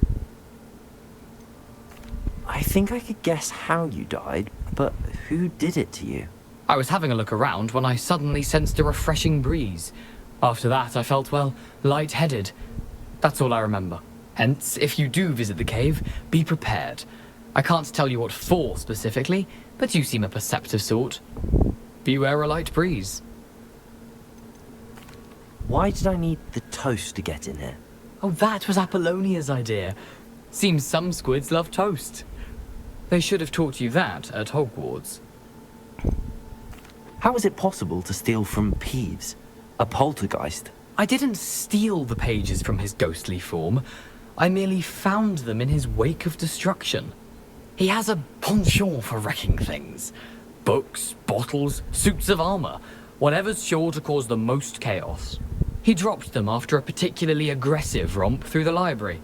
I think I could guess how you died, but who did it to you? I was having a look around when I suddenly sensed a refreshing breeze. After that, I felt, well, lightheaded. That's all I remember. Hence, if you do visit the cave, be prepared. I can't tell you what for specifically, but you seem a perceptive sort. Beware a light breeze. Why did I need the toast to get in here? Oh, that was Apollonia's idea. Seems some squids love toast. They should have taught you that at Hogwarts. How is it possible to steal from Peeves, a poltergeist? I didn't steal the pages from his ghostly form. I merely found them in his wake of destruction. He has a penchant for wrecking things. Books, bottles, suits of armor, whatever's sure to cause the most chaos. He dropped them after a particularly aggressive romp through the library.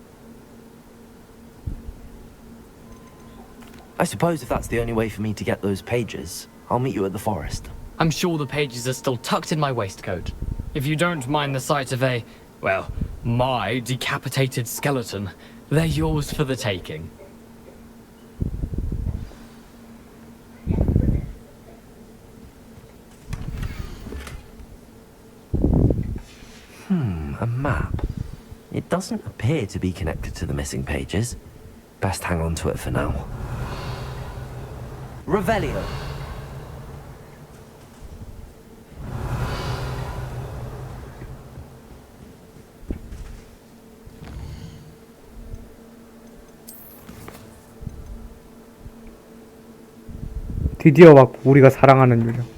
I suppose if that's the only way for me to get those pages, I'll meet you at the forest. I'm sure the pages are still tucked in my waistcoat. If you don't mind the sight of a, well, my decapitated skeleton, they're yours for the taking. A map. It doesn't appear to be connected to the missing pages. Best hang on to it for now. Revelio. 드디어 왔고 우리가 사랑하는 유령.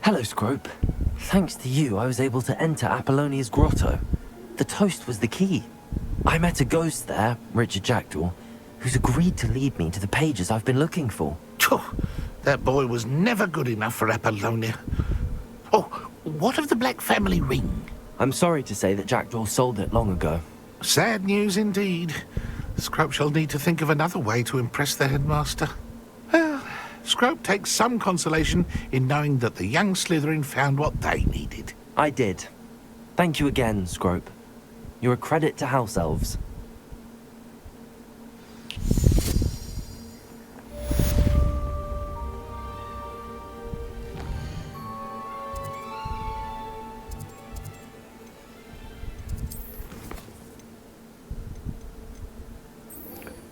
Hello, Scrope. Thanks to you, I was able to enter Apollonia's grotto. The toast was the key. I met a ghost there, Richard Jackdaw, who's agreed to lead me to the pages I've been looking for. That boy was never good enough for Apollonia. Oh, what of the Black family ring? I'm sorry to say that Jackdaw sold it long ago. Sad news indeed. Scrope shall need to think of another way to impress the headmaster. Well, Scrope takes some consolation in knowing that the young Slytherin found what they needed. I did. Thank you again, Scrope. You're a credit to House Elves.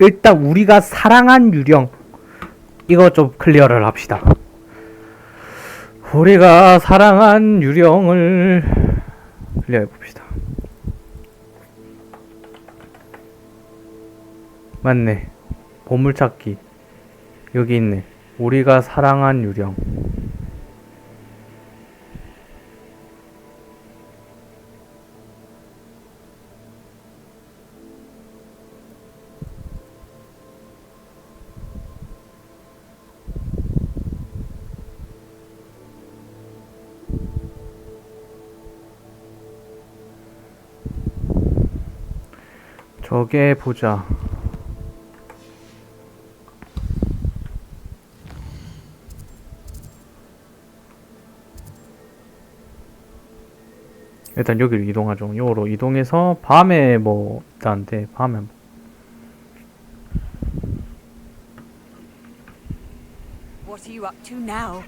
일단 우리가 사랑한 유령 이거 좀 클리어를 합시다. 우리가 사랑한 유령을 클리어해 봅시다. 맞네. 보물찾기 여기 있네. 우리가 사랑한 유령. 저게 보자. 일단 여기로 이동하죠. 요로 이동해서 밤에 뭐 있다는데 밤에 뭐. What are you up to now?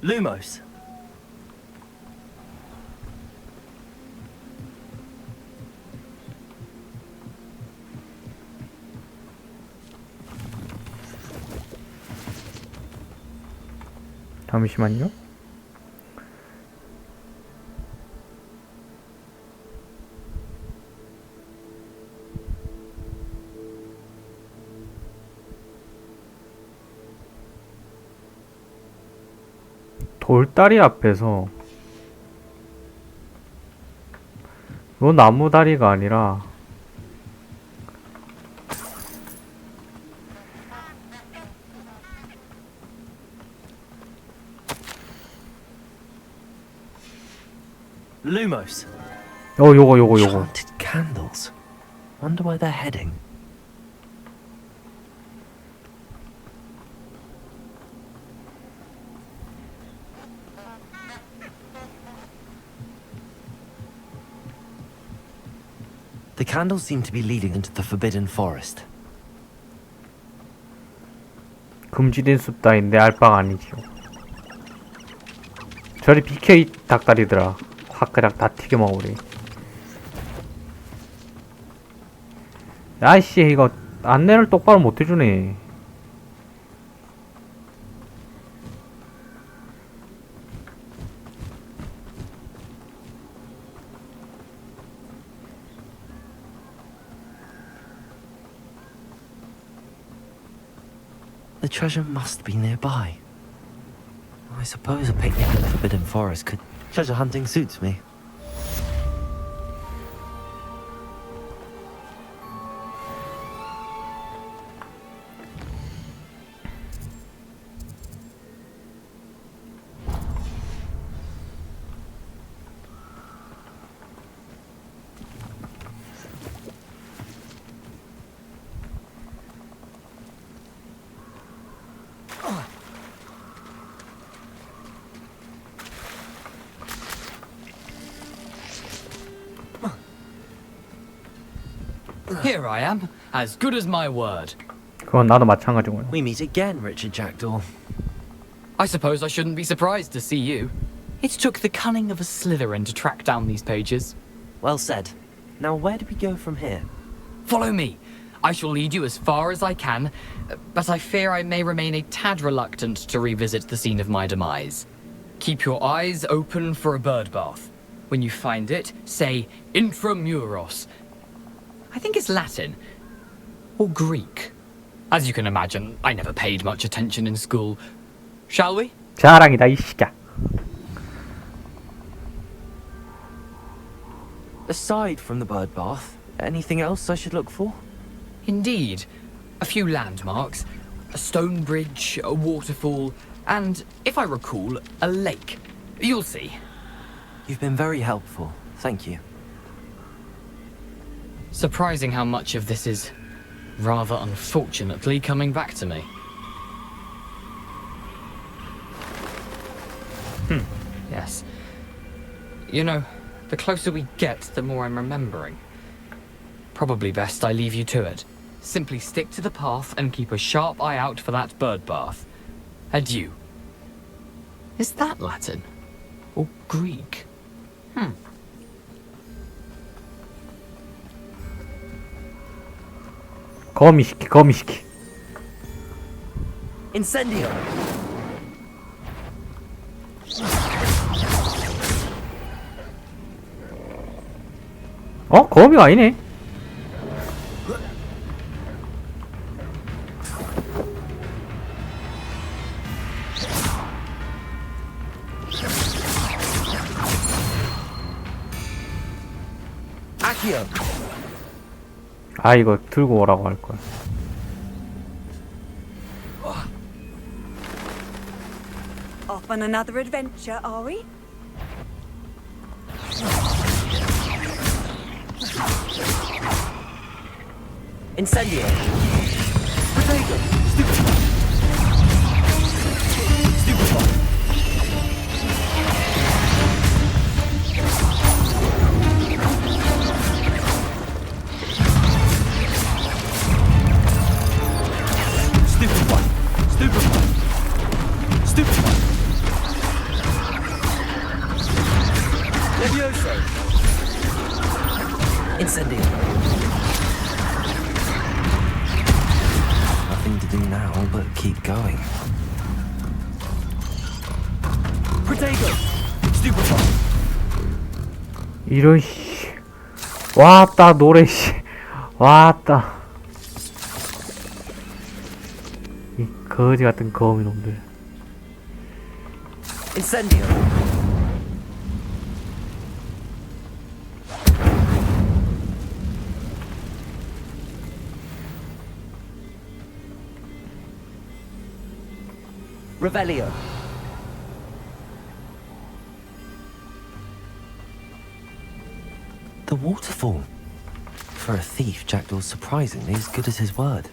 Lumos. 잠시만요. 돌다리 앞에서 요 나무 다리가 아니라 Lumos. 요거. Enchanted candles. Wonder where they're heading. The candles seem to be leading into the Forbidden Forest. 금지된 숲 따윈 내 알바가 아니지요. 저리 비켜 이 닭다리들아. 확 그냥 다 튀겨 먹으리. 아이씨 이거 안내를 똑바로 못 해주네. The treasure must be nearby. I suppose a picnic in the Forbidden Forest could... Treasure hunting suits me. Here I am, as good as my word. 그건 나도 마찬가지고요. We meet again, Richard Jackdaw. I suppose I shouldn't be surprised to see you. It took the cunning of a Slytherin to track down these pages. Well said. Now where do we go from here? Follow me. I shall lead you as far as I can, but I fear I may remain a tad reluctant to revisit the scene of my demise. Keep your eyes open for a bird bath. When you find it, say intramuros. I think it's Latin. Or Greek. As you can imagine, I never paid much attention in school. Shall we? 자랑이다 이 시끼야. Aside from the bird bath, anything else I should look for? Indeed. A few landmarks. A stone bridge, a waterfall, and, if I recall, a lake. You'll see. You've been very helpful. Thank you. Surprising how much of this is, rather unfortunately, coming back to me. Yes. You know, the closer we get, the more I'm remembering. Probably best I leave you to it. Simply stick to the path and keep a sharp eye out for that bird bath. Adieu. Is that Latin? Or Greek? 거미시키. Incendio. 거미가 아니네. Accio. 아 이거 들고 오라고 할 거야. Off on another adventure, are we? Incendio. Protego. Stupefy. Incendio. Nothing to do now but keep going. Protego. Stupefy. 이런 씨. 왔다 노래 씨. 왔다. 이 거지 같은 거미 놈들. Incendio. Revelio. The waterfall. For a thief, Jackdaw's surprisingly as good as his word.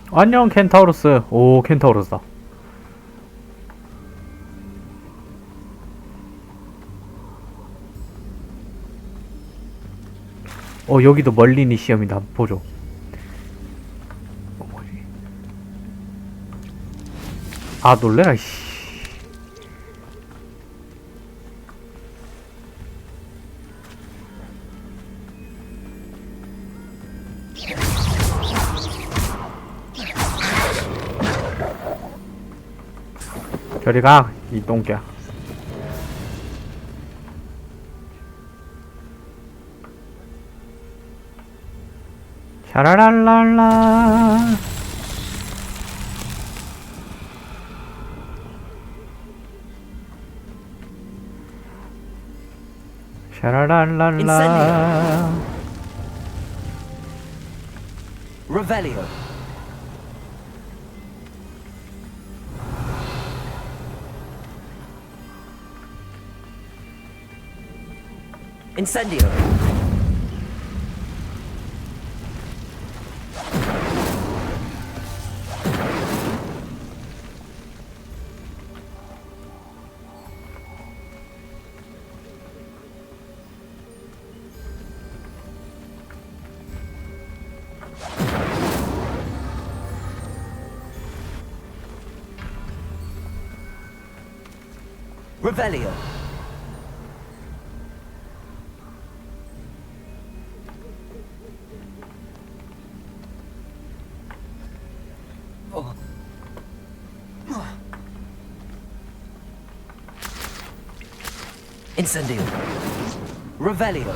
안녕 켄타우로스. 오 켄타우로스다. 여기도 멀린이 시험이다. 한번 보죠. 뭐지? 아 놀래라 씨. 저리 가, 이 똥개야. 샤라랄랄라. 샤라랄랄라. Revelio. Incendio. Revelio. Incendio. Revelio.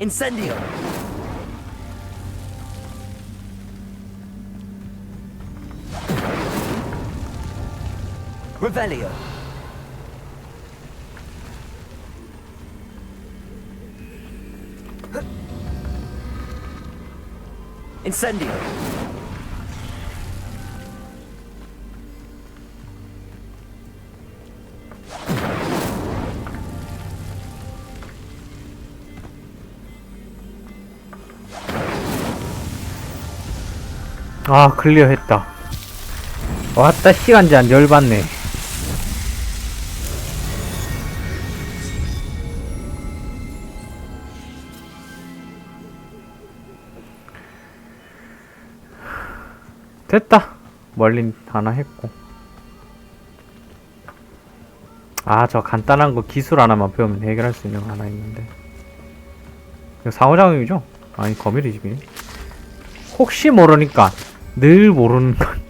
Incendio. Revelio. Incendio. 아 클리어 했다. 왔다 시간 제한 열받네. 됐다. 멀린 하나 했고. 아 저 간단한 거 기술 하나만 배우면 해결할 수 있는 거 하나 있는데. 이거 상호작용이죠? 아니 거미리지. 혹시 모르니까 늘 모르는 건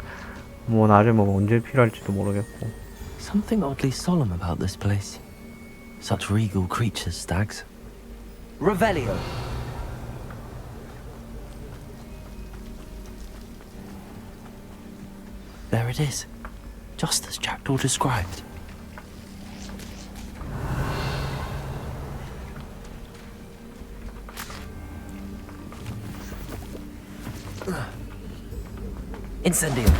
뭐 나중에 뭐 언제 필요할지도 모르겠고. Something oddly solemn about this place. Such regal creatures, stags. Revelio. There it is, just as Jackdaw described. Incendio.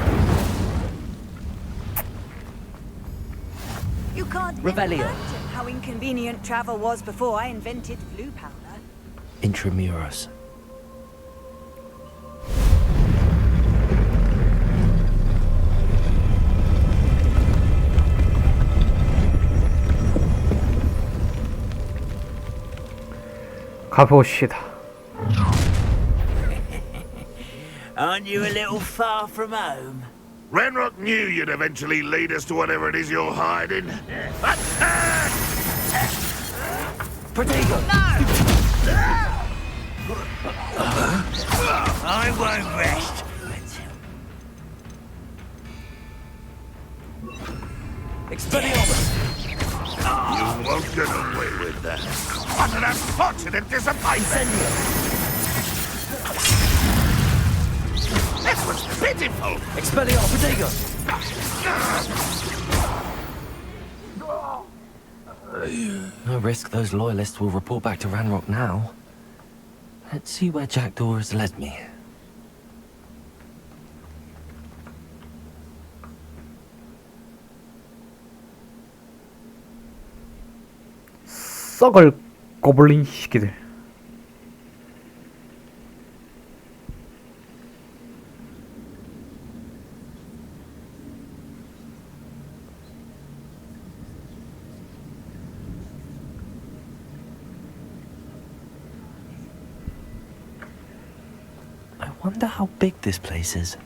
You can't Revelio. imagine how inconvenient travel was before I invented blue powder. Intramuros. 가봅시다. Aren't you a little far from home? Renrock knew you'd eventually lead us to whatever it is you're hiding. Protego! I won't rest. Expelliarmus! You won't get away with that. What an unfortunate disappointment! That was pitiful! Expelliarmus! Protego! No risk those loyalists will report back to Ranrock now. Let's see where Jackdaw has led me. 썩을 고블린 시키들. I wonder how big this place is.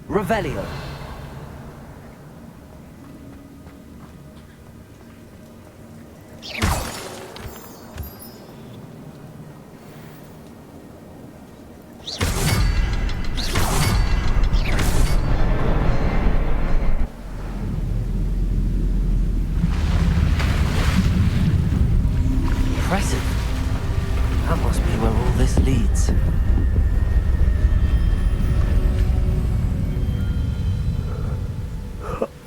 Revelio. Impressive. That must be where all this leads.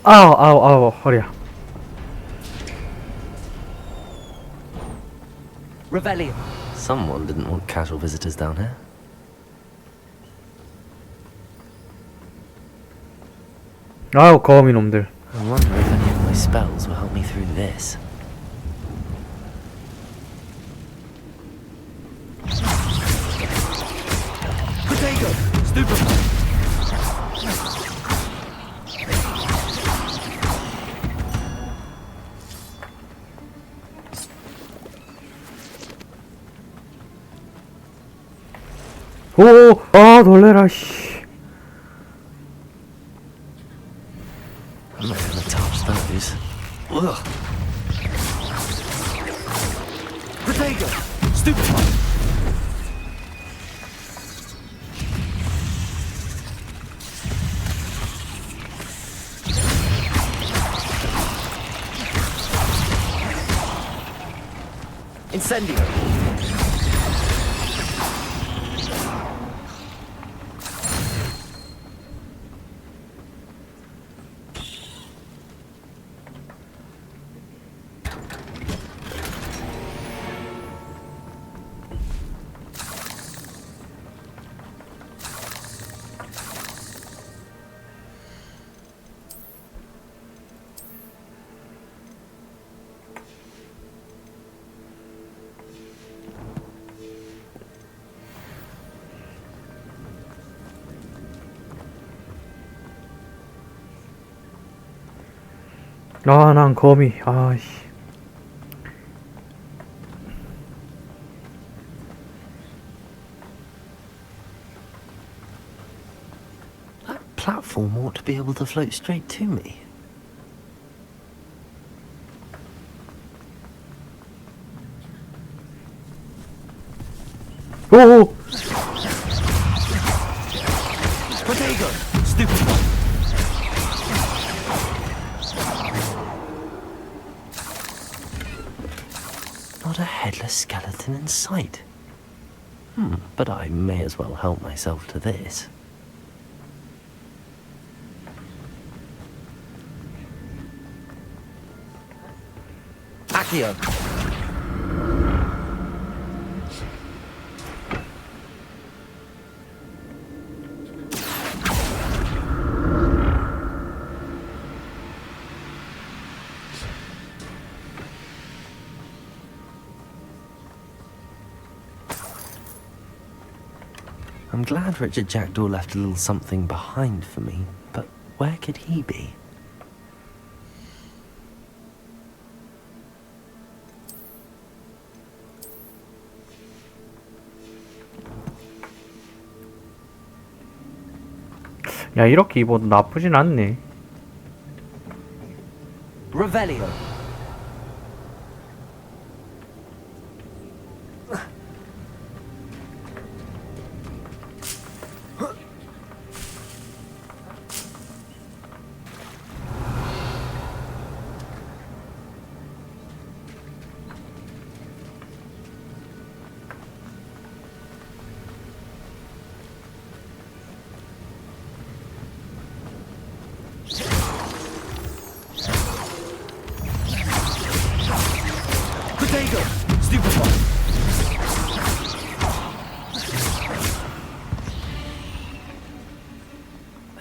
아우, 허리야. Revelio. Someone didn't want casual visitors down here. 아우, 거미 놈들. I wonder if any of my spells will help me through this. Protego. Stupefy. 오, 아, 놀래라, 씨. I'm not gonna touch those. Ugh. Protego. Stupefy. Incendio. 아, 난 거미. 아이씨. That platform ought to be able to float straight to me. 오! Protego. Stupefy. Not a headless skeleton in sight. But I may as well help myself to this. Accio. I'm glad Richard Jackdaw left a little something behind for me, but where could he be? 야, 이렇게 입어도 나쁘진 않네. Revelio.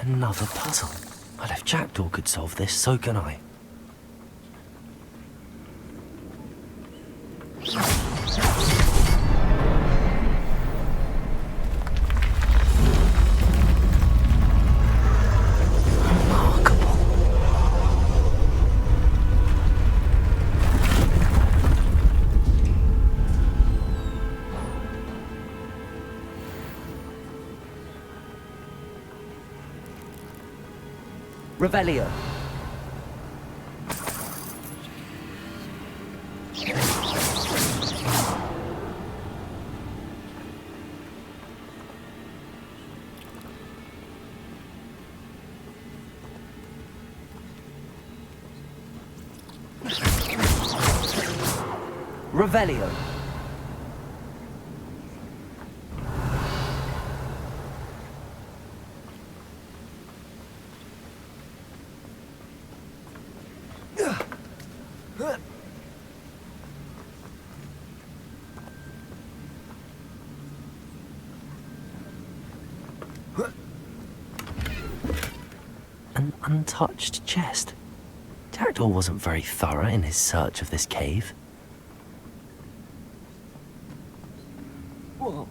Another puzzle. Well, if Jackdaw could solve this, so can I. Revelio. Revelio. An untouched chest. Jackdaw wasn't very thorough in his search of this cave. Whoa.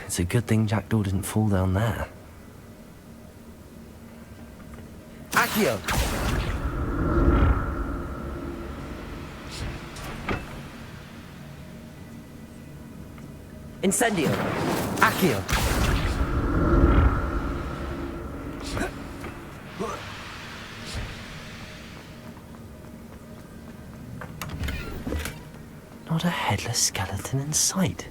It's a good thing Jackdaw didn't fall down there. Accio. Incendio. Accio. Not a headless skeleton in sight.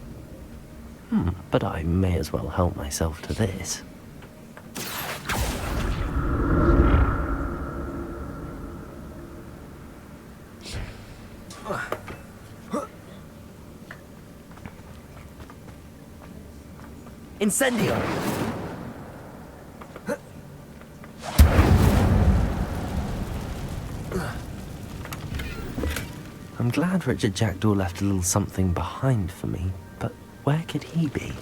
But I may as well help myself to this. Incendio. I'm glad Richard Jackdaw left a little something behind for me, but where could he be?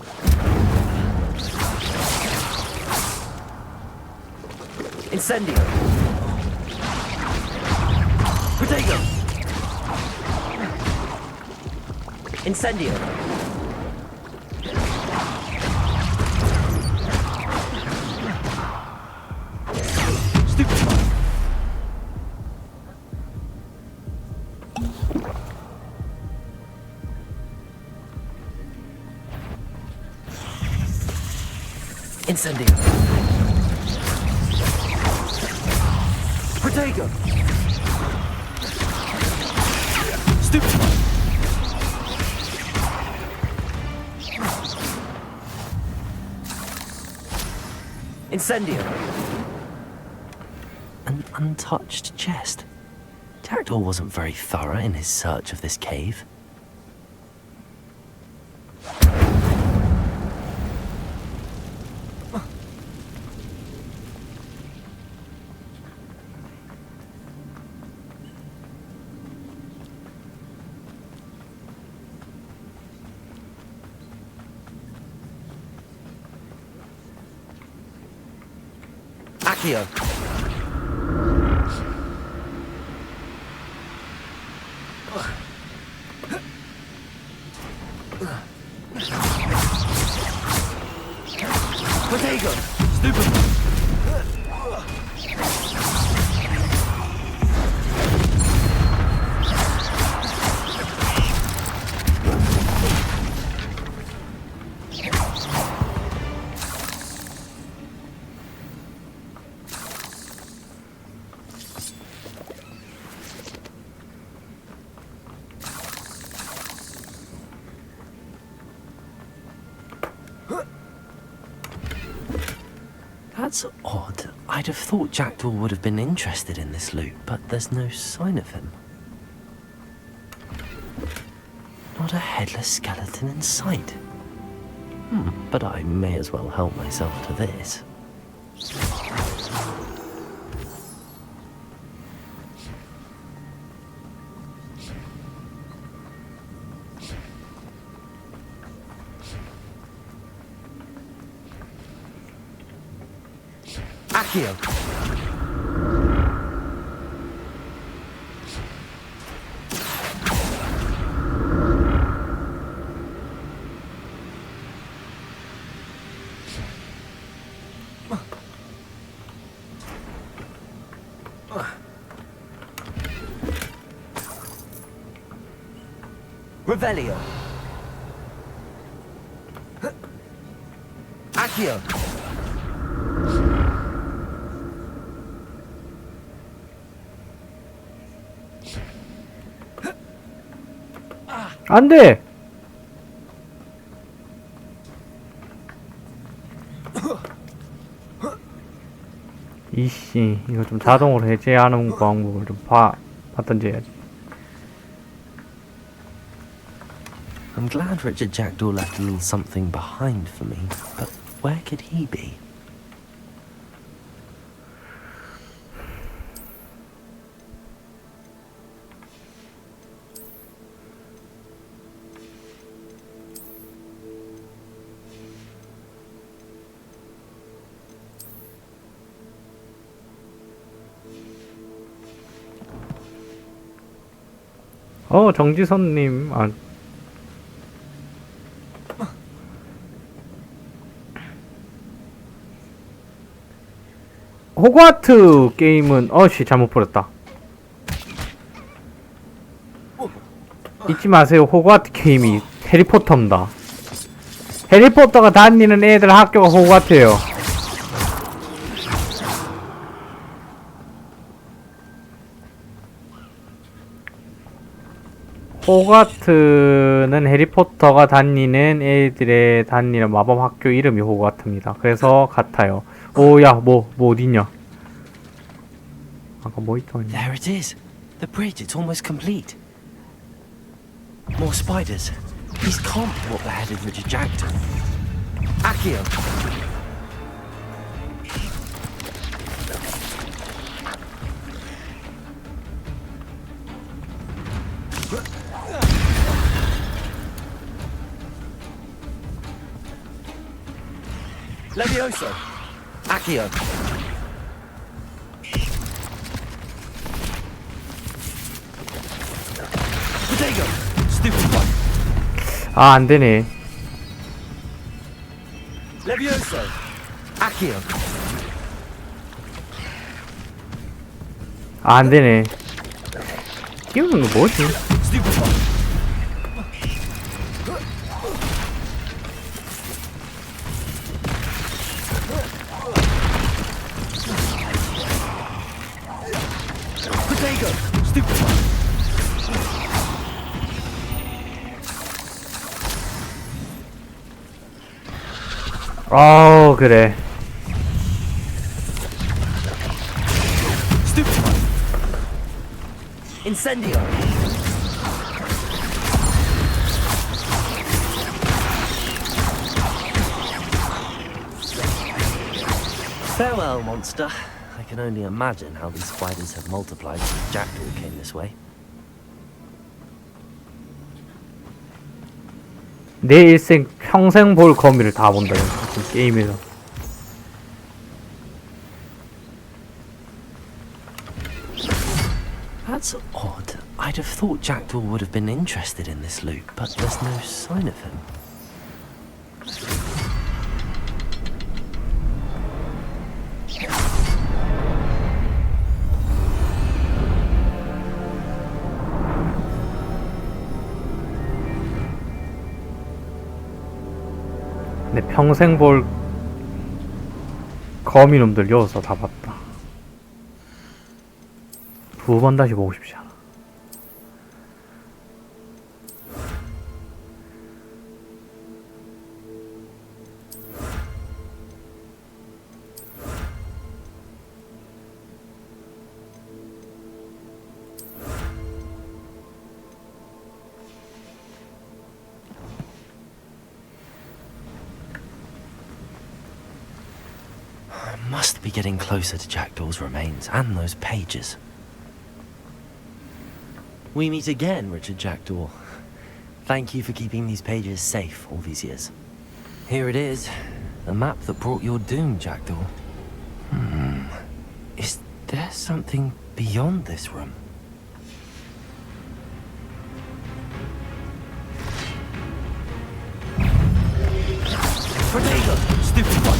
Incendio. Protego. Incendio. Incendio. Protego. Stupid. Incendio. An untouched chest. Jackdaw wasn't very thorough in his search of this cave. Accio. Protego. Stupid. That's odd. I'd have thought Jackdaw would have been interested in this loot, but there's no sign of him. Not a headless skeleton in sight. But I may as well help myself to this. Accio. Revelio. Accio. 안 돼! 이씨, 이거 좀 자동으로 해제하는 방법을 좀 봤던지 해야지. I'm glad Richard Jackdaw left a little something behind for me, but where could he be? 정지선님, 호그와트 게임은 잘못 버렸다. 잊지 마세요. 호그와트 게임이 해리포터입니다. 해리포터가 다니는 애들 학교가 호그와트예요. 호그와트는 해리포터가 다니는 애들의 다니는 마법 학교 이름이 호그와트입니다. 그래서 같아요. 오야 뭐 어딨냐? 아까 뭐 있더니? There it is. The bridge. It's almost complete. More spiders. These can't be what beheaded Richard Jackdaw. Accio. Levioso. Accio. Potato. Stupid one. 아, 안 되네. Levioso. Accio. 아, 안 되네. 끼우는 거 뭐지? Stupid one. Potato. Stupid one. 그래. Stupid one. Incendio. Farewell, monster. I can only imagine how these spiders have multiplied since Jackdaw came this way. 내 일생 평생 볼 거미를 다 본다. 게임에서. That's odd. I'd have thought Jackdaw would have been interested in this loot, but there's no sign of him. 내 평생 볼 거미놈들 여기서 다 봤다. 두 번 다시 보고 싶지 않아. Must be getting closer to Jackdaw's remains and those pages. We meet again, Richard Jackdaw. Thank you for keeping these pages safe all these years. Here it is, the map that brought your doom, Jackdaw. Is there something beyond this room? Protego! Stupid one!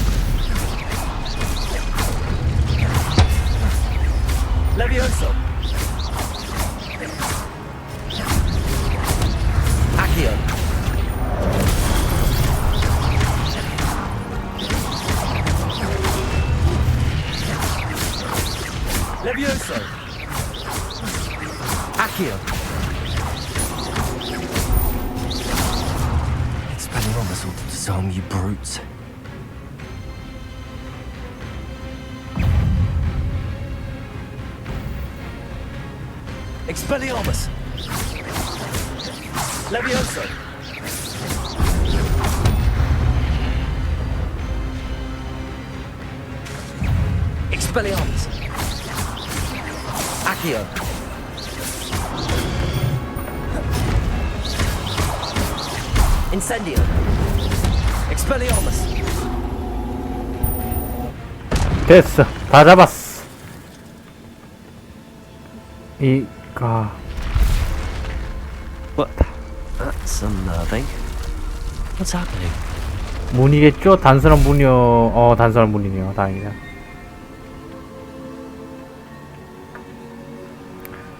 Levioso! Accio! Levioso! Accio! Expelliarmus will disarm you brutes. Expelliarmus! Levioso! Expelliarmus! Accio! Incendio! Expelliarmus! 됐어. 다 잡았어. 이가 What? That's unnerving. What's happening? 문이겠죠? 단순한 문이요. 단순한 문이네요. 다행이다.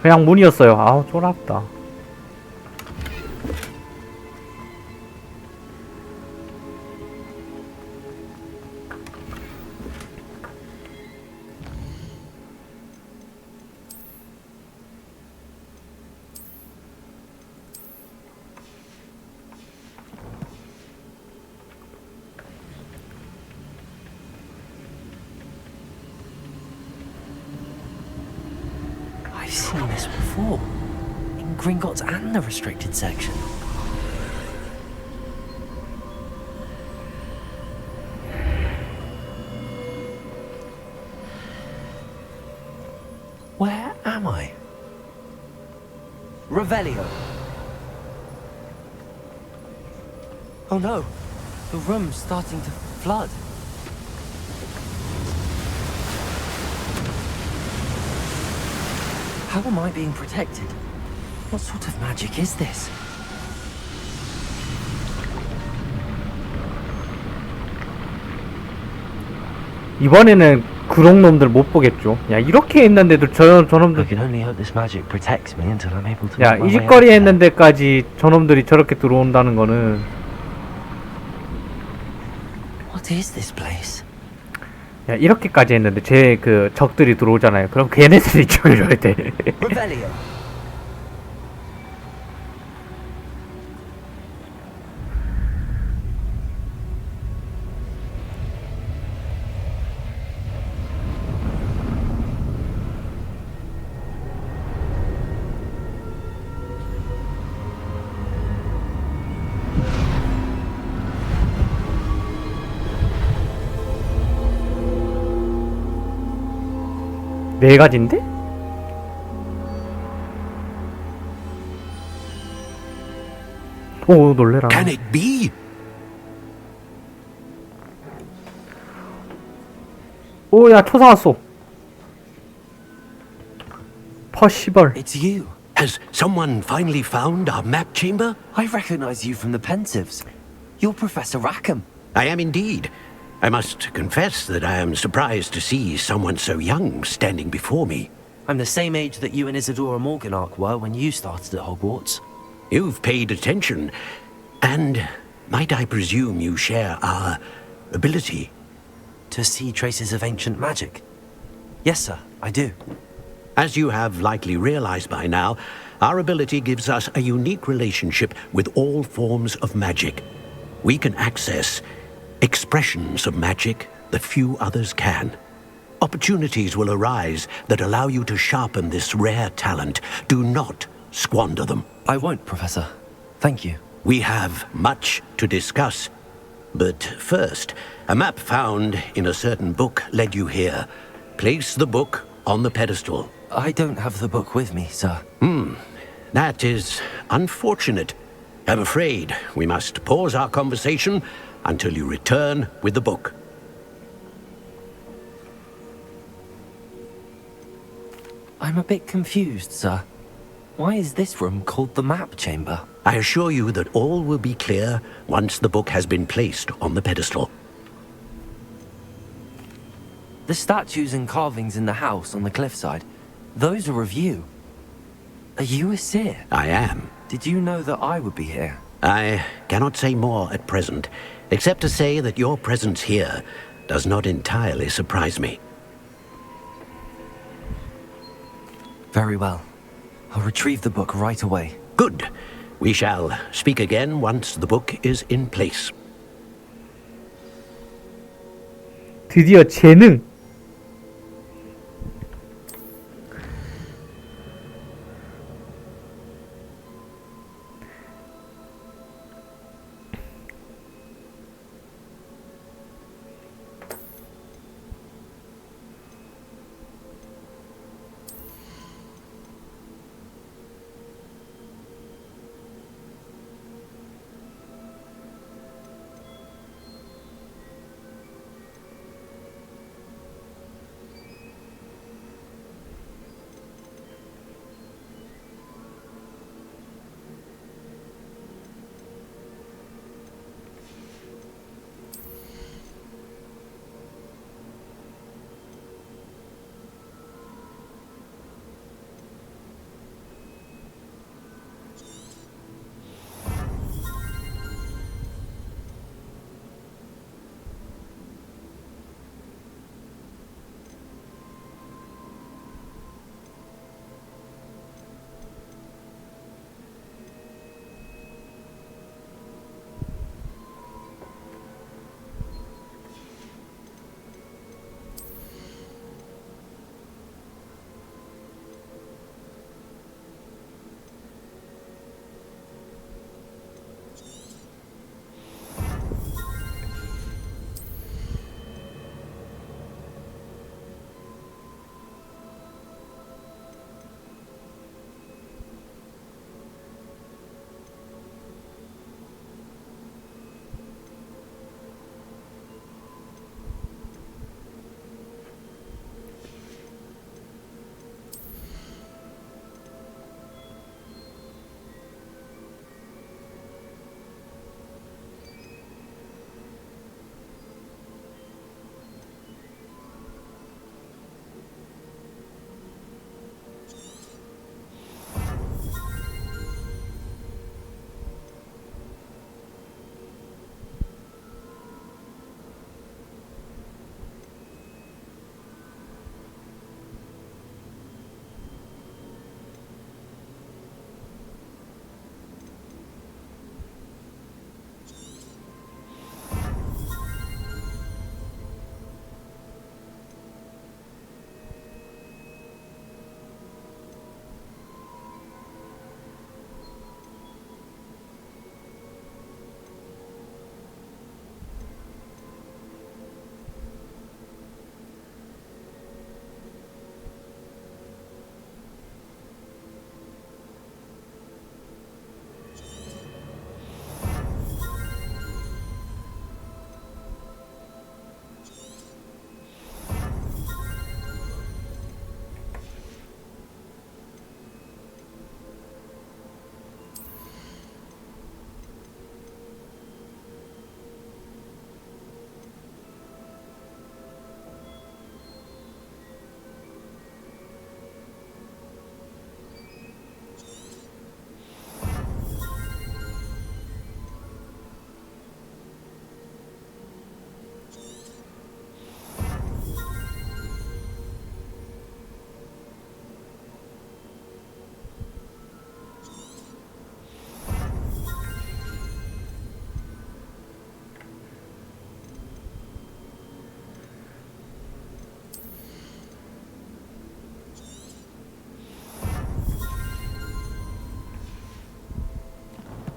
그냥 문이었어요. 아우, 쫄았다. I've seen this before. In Gringotts and the restricted section. Where am I? Revelio. Oh no, the room's starting to flood. How am I being protected? What sort of magic is this? 이번에는 그런 놈들 못 보겠죠. 야, 이렇게 했는데도 저놈들. I can only hope this magic protects me until I'm able to. 야, 이 짓거리 했는데까지 저놈들이 저렇게 들어온다는 거는. What is this place? 야, 이렇게까지 했는데 제 그 적들이 들어오잖아요. 그럼 걔네들이 죽여줘야 돼. Revelio. 네 가지인데? 오, 놀래라. Can it be? 오, 야, 초사 왔어. 퍼시벌. It's you. Has someone finally found our map chamber? I recognize you from the Pensieves. You're Professor Rackham. I am indeed. I must confess that I am surprised to see someone so young standing before me. I'm the same age that you and Isadora Morganach were when you started at Hogwarts. You've paid attention, and might I presume you share our ability? To see traces of ancient magic? Yes, sir, I do. As you have likely realized by now, our ability gives us a unique relationship with all forms of magic. We can access expressions of magic that few others can. Opportunities will arise that allow you to sharpen this rare talent. Do not squander them. I won't, Professor. Thank you. We have much to discuss. But first, a map found in a certain book led you here. Place the book on the pedestal. I don't have the book with me, sir. That is unfortunate. I'm afraid we must pause our conversation until you return with the book. I'm a bit confused, sir. Why is this room called the map chamber? I assure you that all will be clear once the book has been placed on the pedestal. The statues and carvings in the house on the cliffside, those are of you. Are you a seer? I am. Did you know that I would be here? I cannot say more at present, except to say that your presence here does not entirely surprise me. Very well. I'll retrieve the book right away. Good. We shall speak again once the book is in place. 드디어 재능.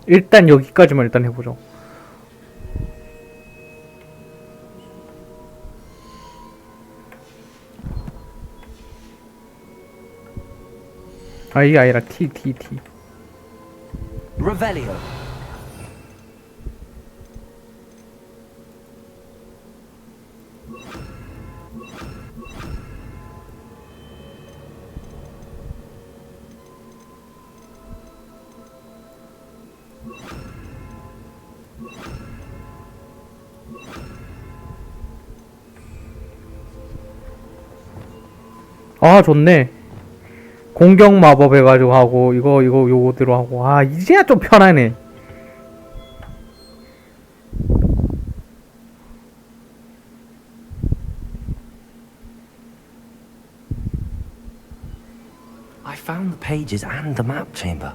일단 여기까지만 일단 해보죠. 아 이게 아니라 T. Revelio. 아 좋네. 공격 마법 해가지고 하고 이거 요거대로 하고 아 이제야 좀 편하네. I found the pages and the map chamber.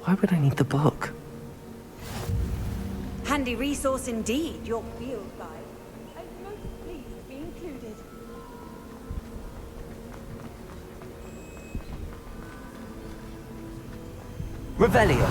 Why would I need the book? Handy resource indeed, your field guide. I'm most pleased to be included. Revelio.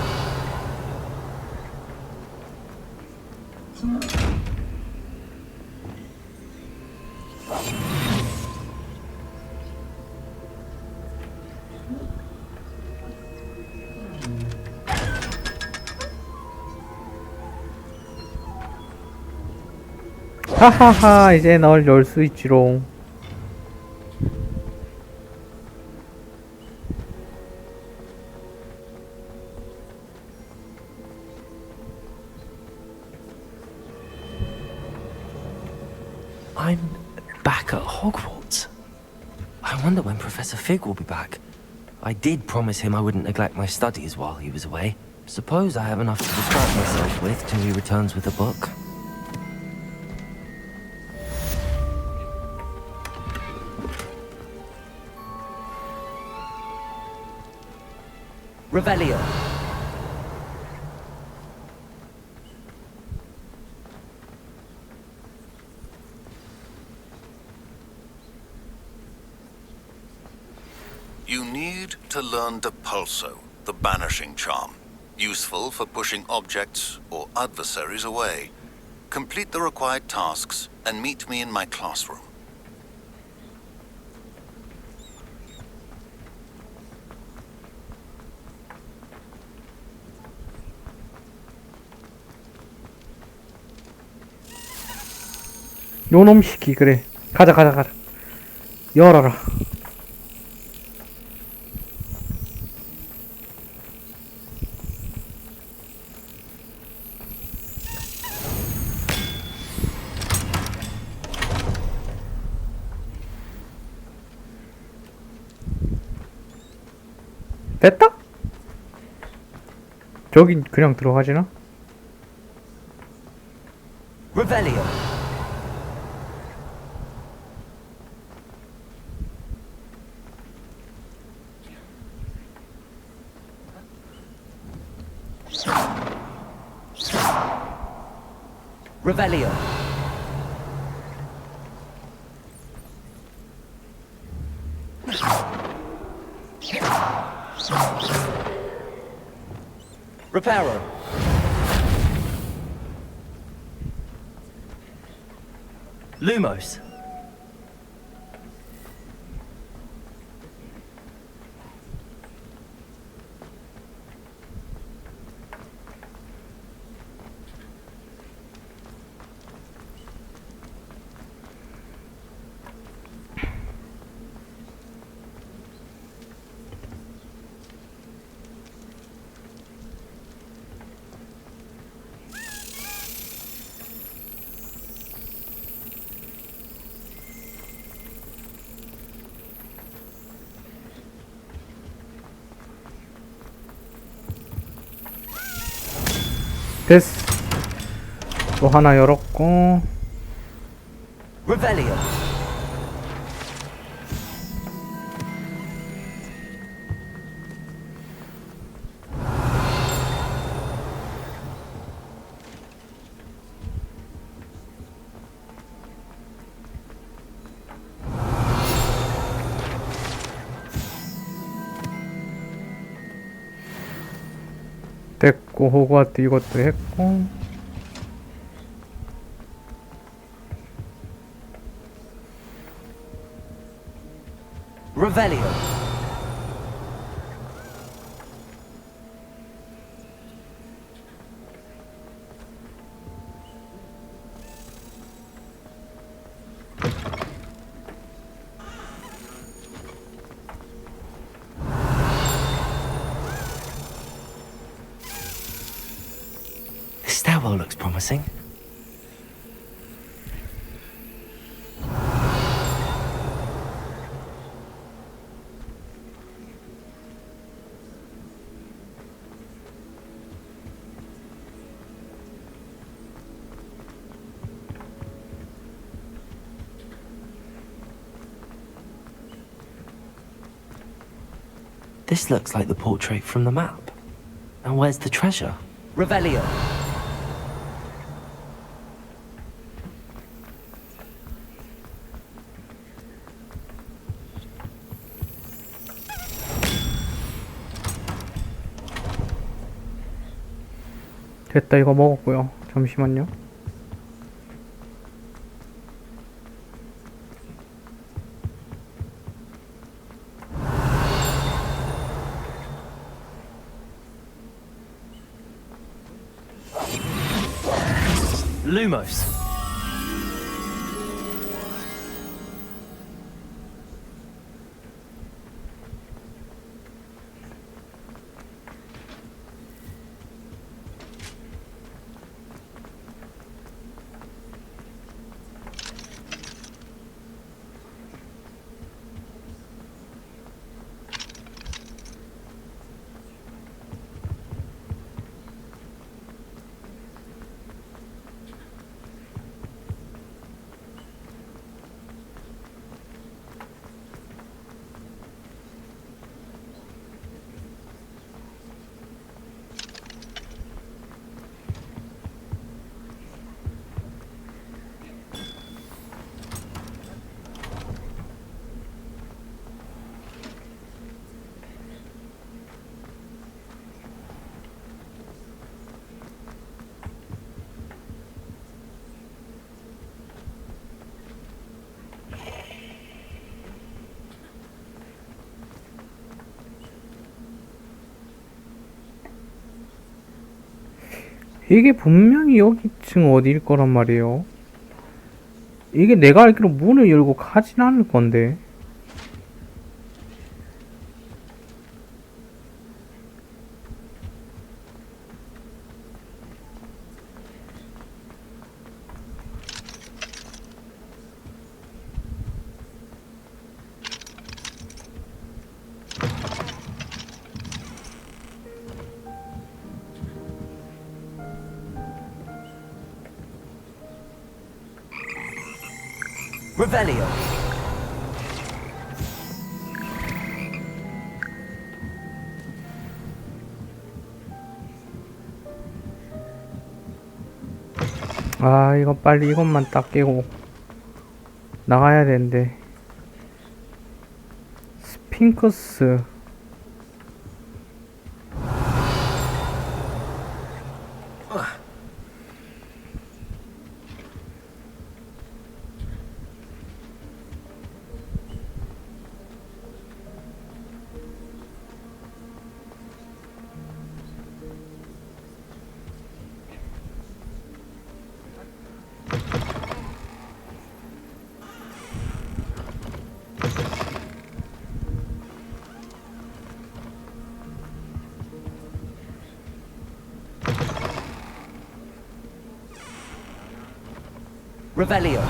하하하 이제 널 열 수 있지롱. I'm back at Hogwarts. I wonder when Professor Fig will be back. I did promise him I wouldn't neglect my studies while he was away. Suppose I have enough to distract myself with till he returns with the book. Revelio. You need to learn Depulso, the banishing charm. Useful for pushing objects or adversaries away. Complete the required tasks and meet me in my classroom. 요놈 시키 그래. 가자. 열어라. 됐다? 저긴 그냥 들어가지나? Revelio. Revelio. Reparo. Lumos. 됐어. 또 하나 열었고. Revelio. 됐고 호그와트 이것도 했고. Revelio. stairwell looks promising. This looks like the portrait from the map. And where's the treasure? Revelio. 됐다, 이거 먹었고요. 잠시만요. Lumos. 이게 분명히 여기층 어디일 거란 말이에요. 이게 내가 알기로 문을 열고 가진 않을 건데. Revelio. 아, 이거 빨리 이것만 딱 깨고 나가야 되는데. 스핑크스. Revelio.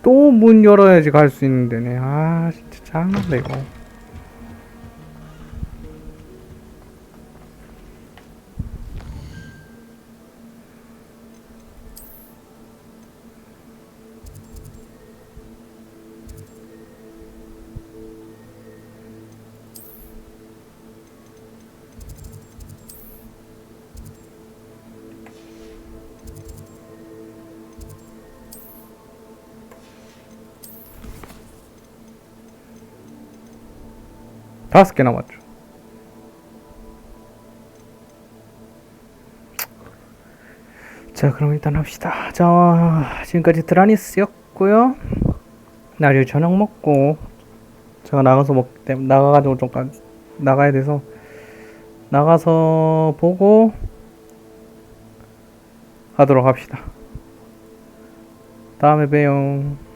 또 문 열어야지 갈 수 있는 데네. 아, 진짜 짜증난다 이거. 다섯 개 남았죠. 자, 그럼 일단 합시다. 자, 지금까지 드라니스였고요. 나중에 저녁 먹고 제가 나가서 나가가지고 좀 나가야 돼서 나가서 보고 하도록 합시다. 다음에 봬요.